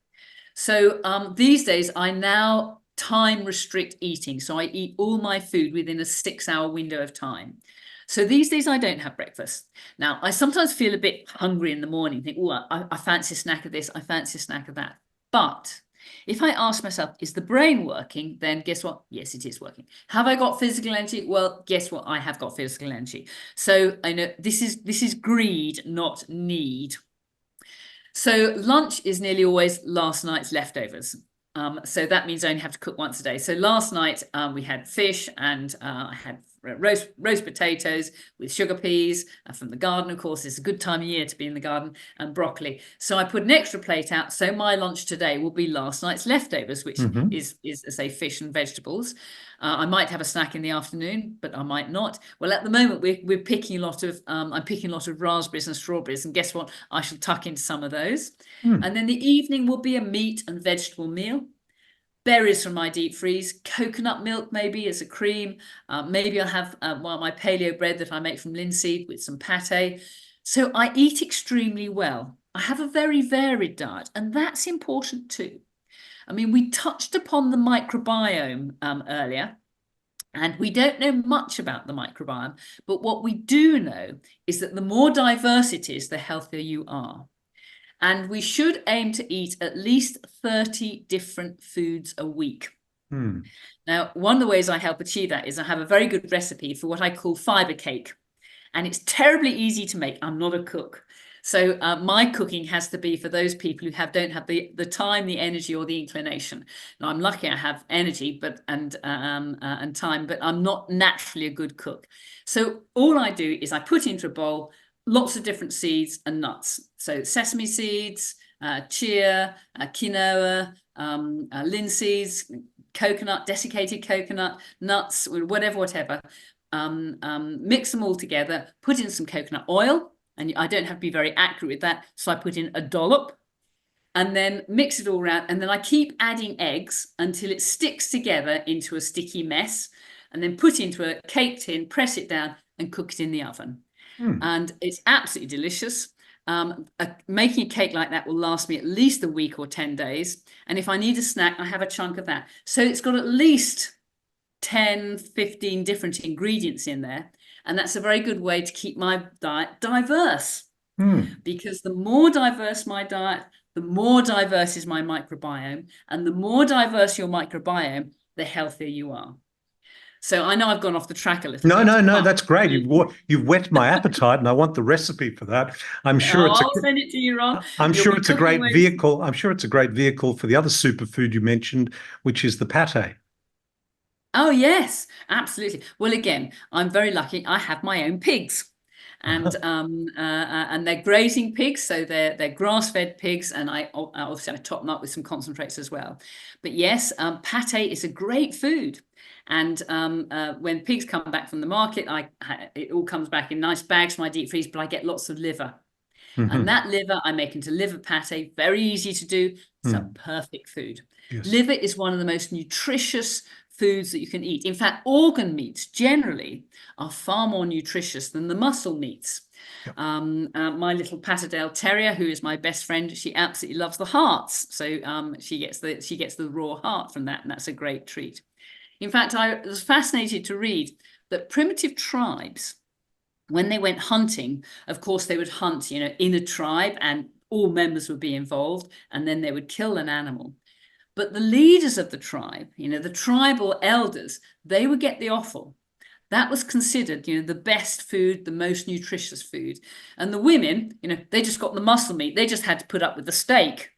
So these days, I now time restrict eating. So I eat all my food within a 6-hour window of time. So these days, I don't have breakfast. Now, I sometimes feel a bit hungry in the morning, think, oh, I fancy a snack of this, I fancy a snack of that. But if I ask myself, is the brain working? Then guess what? Yes, it is working. Have I got physical energy? Well, guess what? I have got physical energy. So I know this is greed, not need. So lunch is nearly always last night's leftovers. So that means I only have to cook once a day. So last night we had fish, and I had roast potatoes with sugar peas from the garden. Of course, it's a good time of year to be in the garden, and broccoli. So I put an extra plate out. So my lunch today will be last night's leftovers, which
Hmm.
is say fish and vegetables. I might have a snack in the afternoon, but I might not. Well, at the moment we're picking a lot of I'm picking a lot of raspberries and strawberries, and guess what? I shall tuck into some of those.
Hmm.
And then the evening will be a meat and vegetable meal. Berries from my deep freeze, coconut milk maybe as a cream. Maybe I'll have my paleo bread that I make from linseed with some pate. So I eat extremely well. I have a very varied diet, and that's important too. I mean, we touched upon the microbiome earlier. And we don't know much about the microbiome, but what we do know is that the more diverse it is, the healthier you are. And we should aim to eat at least 30 different foods a week.
Hmm.
Now, one of the ways I help achieve that is I have a very good recipe for what I call fiber cake. And it's terribly easy to make. I'm not a cook. So my cooking has to be for those people who don't have the time, the energy, or the inclination. Now I'm lucky I have energy, and time, but I'm not naturally a good cook. So all I do is I put into a bowl lots of different seeds and nuts. So sesame seeds, chia, quinoa, linseeds, coconut, desiccated coconut, nuts, whatever. Mix them all together, put in some coconut oil, and I don't have to be very accurate with that, so I put in a dollop, and then mix it all around, and then I keep adding eggs until it sticks together into a sticky mess, and then put it into a cake tin, press it down, and cook it in the oven.
Hmm.
And it's absolutely delicious. Making a cake like that will last me at least a week or 10 days. And if I need a snack, I have a chunk of that. So it's got at least 10, 15 different ingredients in there. And that's a very good way to keep my diet diverse.
Hmm.
Because the more diverse my diet, the more diverse is my microbiome. And the more diverse your microbiome, the healthier you are. So I know I've gone off the track a little
No,
bit,
no, no,
but
that's great. You've whet my appetite, and I want the recipe for that. I'm sure it's a
I'll send it to you, Ron.
I'm
You'll
sure
be
it's a
cooking
great
with.
vehicle. I'm sure it's a great vehicle for the other superfood you mentioned, which is the pate.
Oh, yes, absolutely. Well, again, I'm very lucky. I have my own pigs. And they're grazing pigs, so they're grass-fed pigs, and obviously I top them up with some concentrates as well. But yes, pate is a great food, and when pigs come back from the market, it all comes back in nice bags from my deep freeze. But I get lots of liver, and
Hmm.
that liver I make into liver pate. Very easy to do. It's a
Hmm.
perfect food.
Yes.
Liver is one of the most nutritious foods that you can eat. In fact, organ meats generally are far more nutritious than the muscle meats.
Yep.
My little Patterdale Terrier, who is my best friend, she absolutely loves the hearts. So she gets the raw heart from that, and that's a great treat. In fact, I was fascinated to read that primitive tribes, when they went hunting, of course, they would hunt, in a tribe, and all members would be involved, and then they would kill an animal. But the leaders of the tribe, the tribal elders, they would get the offal. That was considered, the best food, the most nutritious food. And the women, they just got the muscle meat. They just had to put up with the steak.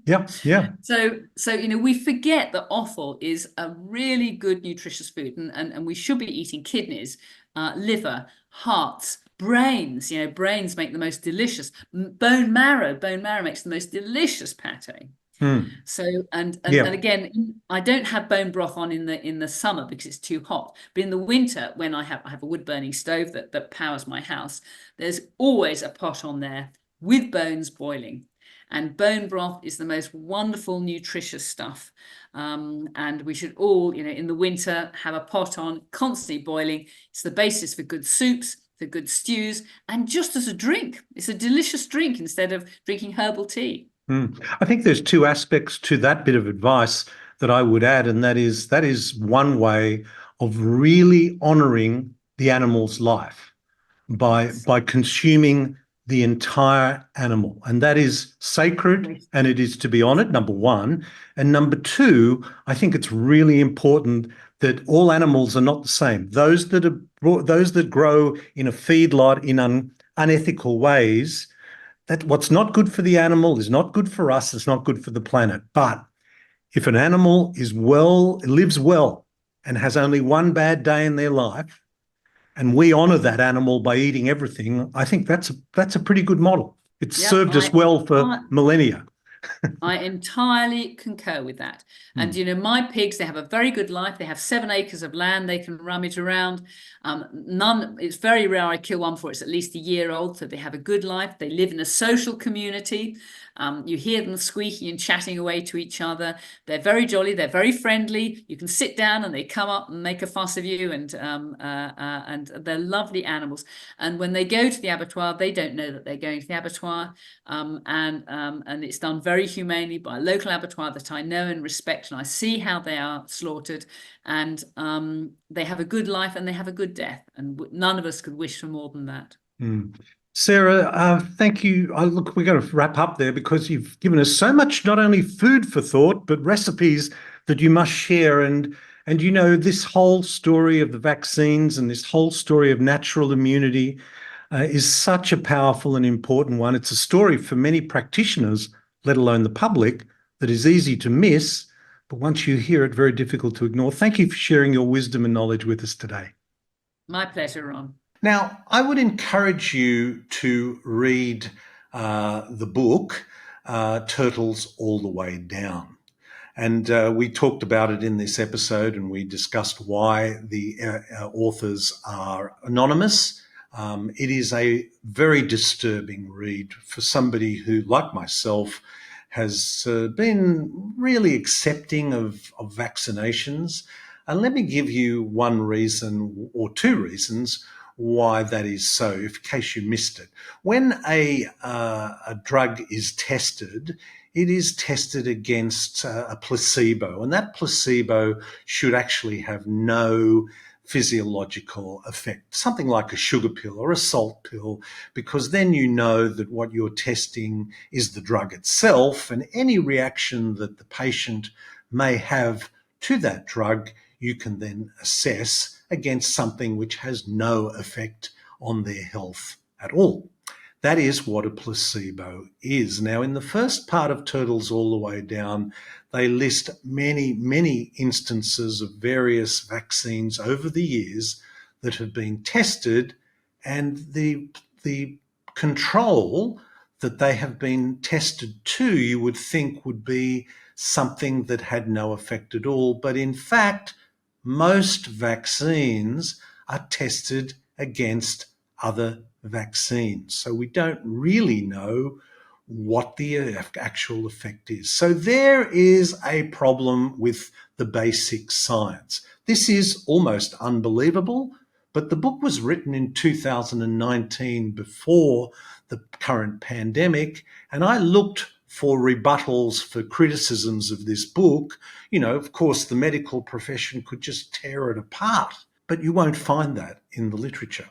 Yeah. Yeah.
So we forget that offal is a really good nutritious food, and we should be eating kidneys, liver, hearts, Brains, brains make the most delicious. Bone marrow makes the most delicious pate.
Mm.
So and
Yeah.
again, I don't have bone broth on in the summer because it's too hot. But in the winter, when I have a wood burning stove that powers my house, there's always a pot on there with bones boiling. And bone broth is the most wonderful, nutritious stuff. And we should all, in the winter, have a pot on, constantly boiling. It's the basis for good soups, for good stews, and just as a drink. It's a delicious drink instead of drinking herbal tea.
Mm. I think there's two aspects to that bit of advice that I would add, and that is one way of really honouring the animal's life
Yes.
by consuming the entire animal. And that is sacred
Great.
and it is to be honoured, number one. And number two, I think it's really important that all animals are not the same. Those that grow in a feedlot in unethical ways, that what's not good for the animal is not good for us, it's not good for the planet. But if an animal lives well and has only one bad day in their life, and we honour that animal by eating everything, I think that's a pretty good model. It's
Yeah,
served us well for millennia.
I entirely concur with that. And
Mm.
my pigs, they have a very good life. They have 7 acres of land they can rummage around. It's very rare I kill one before it's at least a year old. So they have a good life. They live in a social community. You hear them squeaking and chatting away to each other. They're very jolly. They're very friendly. You can sit down and they come up and make a fuss of you. And they're lovely animals. And when they go to the abattoir, they don't know that they're going to the abattoir. And it's done very humanely by a local abattoir that I know and respect, and I see how they are slaughtered, and they have a good life and they have a good death, and none of us could wish for more than that.
Mm. Sarah, thank you. Look, we're going to wrap up there because you've given us so much, not only food for thought, but recipes that you must share. And this whole story of the vaccines and this whole story of natural immunity is such a powerful and important one. It's a story for many practitioners, let alone the public, that is easy to miss, but once you hear it, very difficult to ignore. Thank you for sharing your wisdom and knowledge with us today.
My pleasure, Ron.
Now, I would encourage you to read the book, Turtles All the Way Down. And we talked about it in this episode and we discussed why the authors are anonymous. It is a very disturbing read for somebody who, like myself, has been really accepting of vaccinations. And let me give you one reason or two reasons why that is so, in case you missed it. When a drug is tested, it is tested against a placebo, and that placebo should actually have no physiological effect, something like a sugar pill or a salt pill, because then you know that what you're testing is the drug itself, and any reaction that the patient may have to that drug, you can then assess against something which has no effect on their health at all. That is what a placebo is. Now, in the first part of Turtles All the Way Down, they list many, many instances of various vaccines over the years that have been tested, and the control that they have been tested to, you would think would be something that had no effect at all. But in fact, most vaccines are tested against other vaccines. So we don't really know what the actual effect is. So there is a problem with the basic science. This is almost unbelievable, but the book was written in 2019 before the current pandemic, and I looked for rebuttals for criticisms of this book. Of course, the medical profession could just tear it apart, but you won't find that in the literature.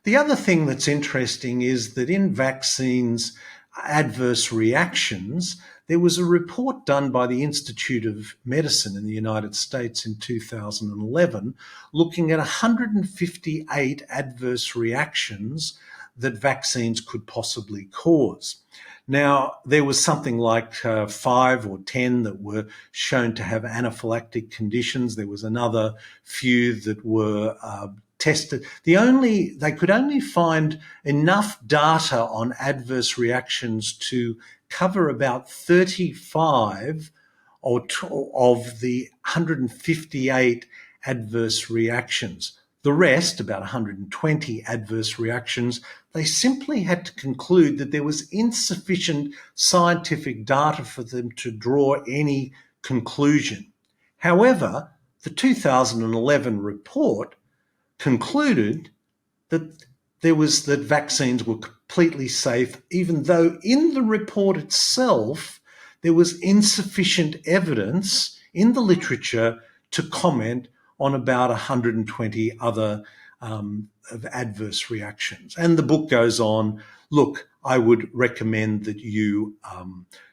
The other thing that's interesting is that in vaccines adverse reactions, there was a report done by the Institute of Medicine in the United States in 2011 looking at 158 adverse reactions that vaccines could possibly cause. Now, there was something like 5 or 10 that were shown to have anaphylactic conditions. There was another few that were tested. They could only find enough data on adverse reactions to cover about 35 of the 158 adverse reactions. The rest, about 120 adverse reactions, they simply had to conclude that there was insufficient scientific data for them to draw any conclusion. However, the 2011 report concluded that that vaccines were completely safe, even though in the report itself there was insufficient evidence in the literature to comment on about 120 other adverse reactions. And the book goes on. Look, I would recommend that you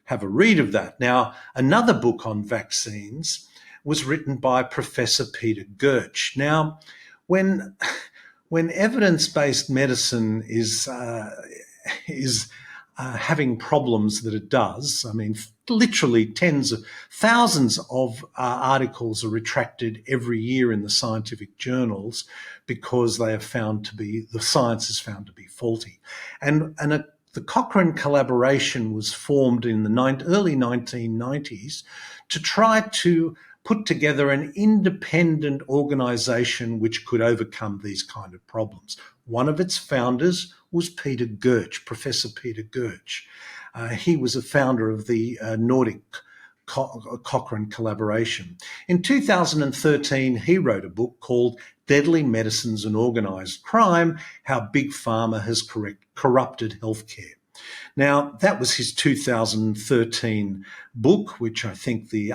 have a read of that. Now, another book on vaccines was written by Professor Peter Gertsch. Now, when evidence-based medicine is having problems that it does, I mean, literally tens of thousands of articles are retracted every year in the scientific journals because the science is found to be faulty. And the Cochrane collaboration was formed in the early 1990s to try to put together an independent organisation which could overcome these kind of problems. One of its founders was Peter Gertsch, Professor Peter Gertsch. He was a founder of the Nordic Cochrane collaboration. In 2013, he wrote a book called Deadly Medicines and Organised Crime, How Big Pharma Has Corrupted Healthcare. Now, that was his 2013 book, which I think the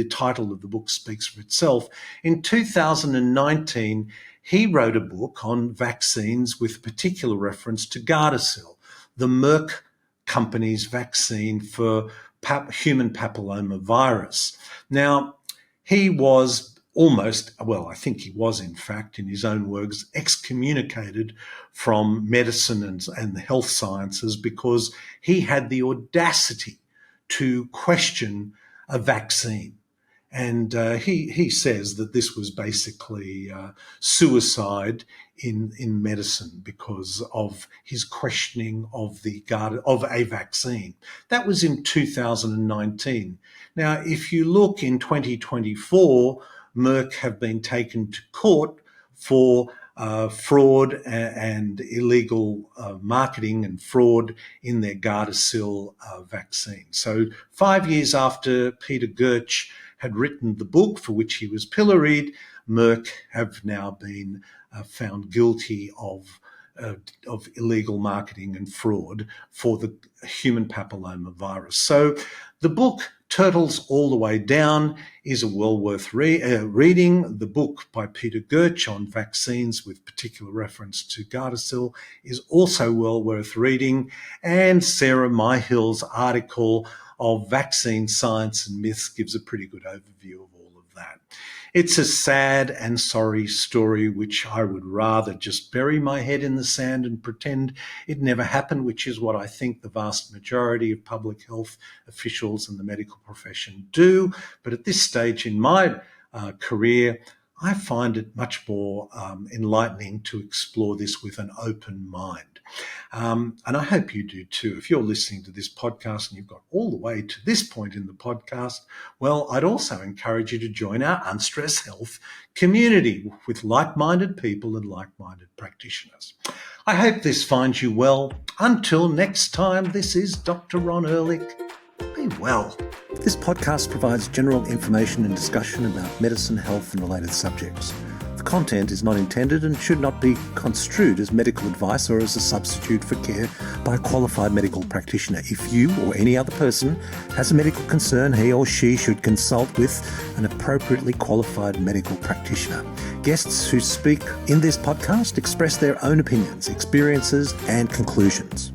title of the book speaks for itself. In 2019, he wrote a book on vaccines with particular reference to Gardasil, the Merck company's vaccine for human papilloma virus. Now, he was I think he was, in fact, in his own words, excommunicated from medicine and the health sciences because he had the audacity to question a vaccine. And he says that this was basically suicide in medicine because of his questioning of a vaccine. That was in 2019. Now, if you look in 2024, Merck have been taken to court for fraud and illegal marketing and fraud in their Gardasil vaccine. So 5 years after Peter Gertsch had written the book for which he was pilloried, Merck have now been found guilty of illegal marketing and fraud for the human papilloma virus. So the book, Turtles All the Way Down, is well worth reading. The book by Peter Gertsch on vaccines with particular reference to Gardasil is also well worth reading. And Sarah Myhill's article of Vaccine Science and Myths gives a pretty good overview of all of that. It's a sad and sorry story, which I would rather just bury my head in the sand and pretend it never happened, which is what I think the vast majority of public health officials and the medical profession do. But at this stage in my career, I find it much more enlightening to explore this with an open mind. And I hope you do too. If you're listening to this podcast and you've got all the way to this point in the podcast, well, I'd also encourage you to join our Unstress Health community with like-minded people and like-minded practitioners. I hope this finds you well. Until next time, this is Dr. Ron Ehrlich. Be well. This podcast provides general information and discussion about medicine, health, and related subjects. The content is not intended and should not be construed as medical advice or as a substitute for care by a qualified medical practitioner. If you or any other person has a medical concern, he or she should consult with an appropriately qualified medical practitioner. Guests who speak in this podcast express their own opinions, experiences, and conclusions.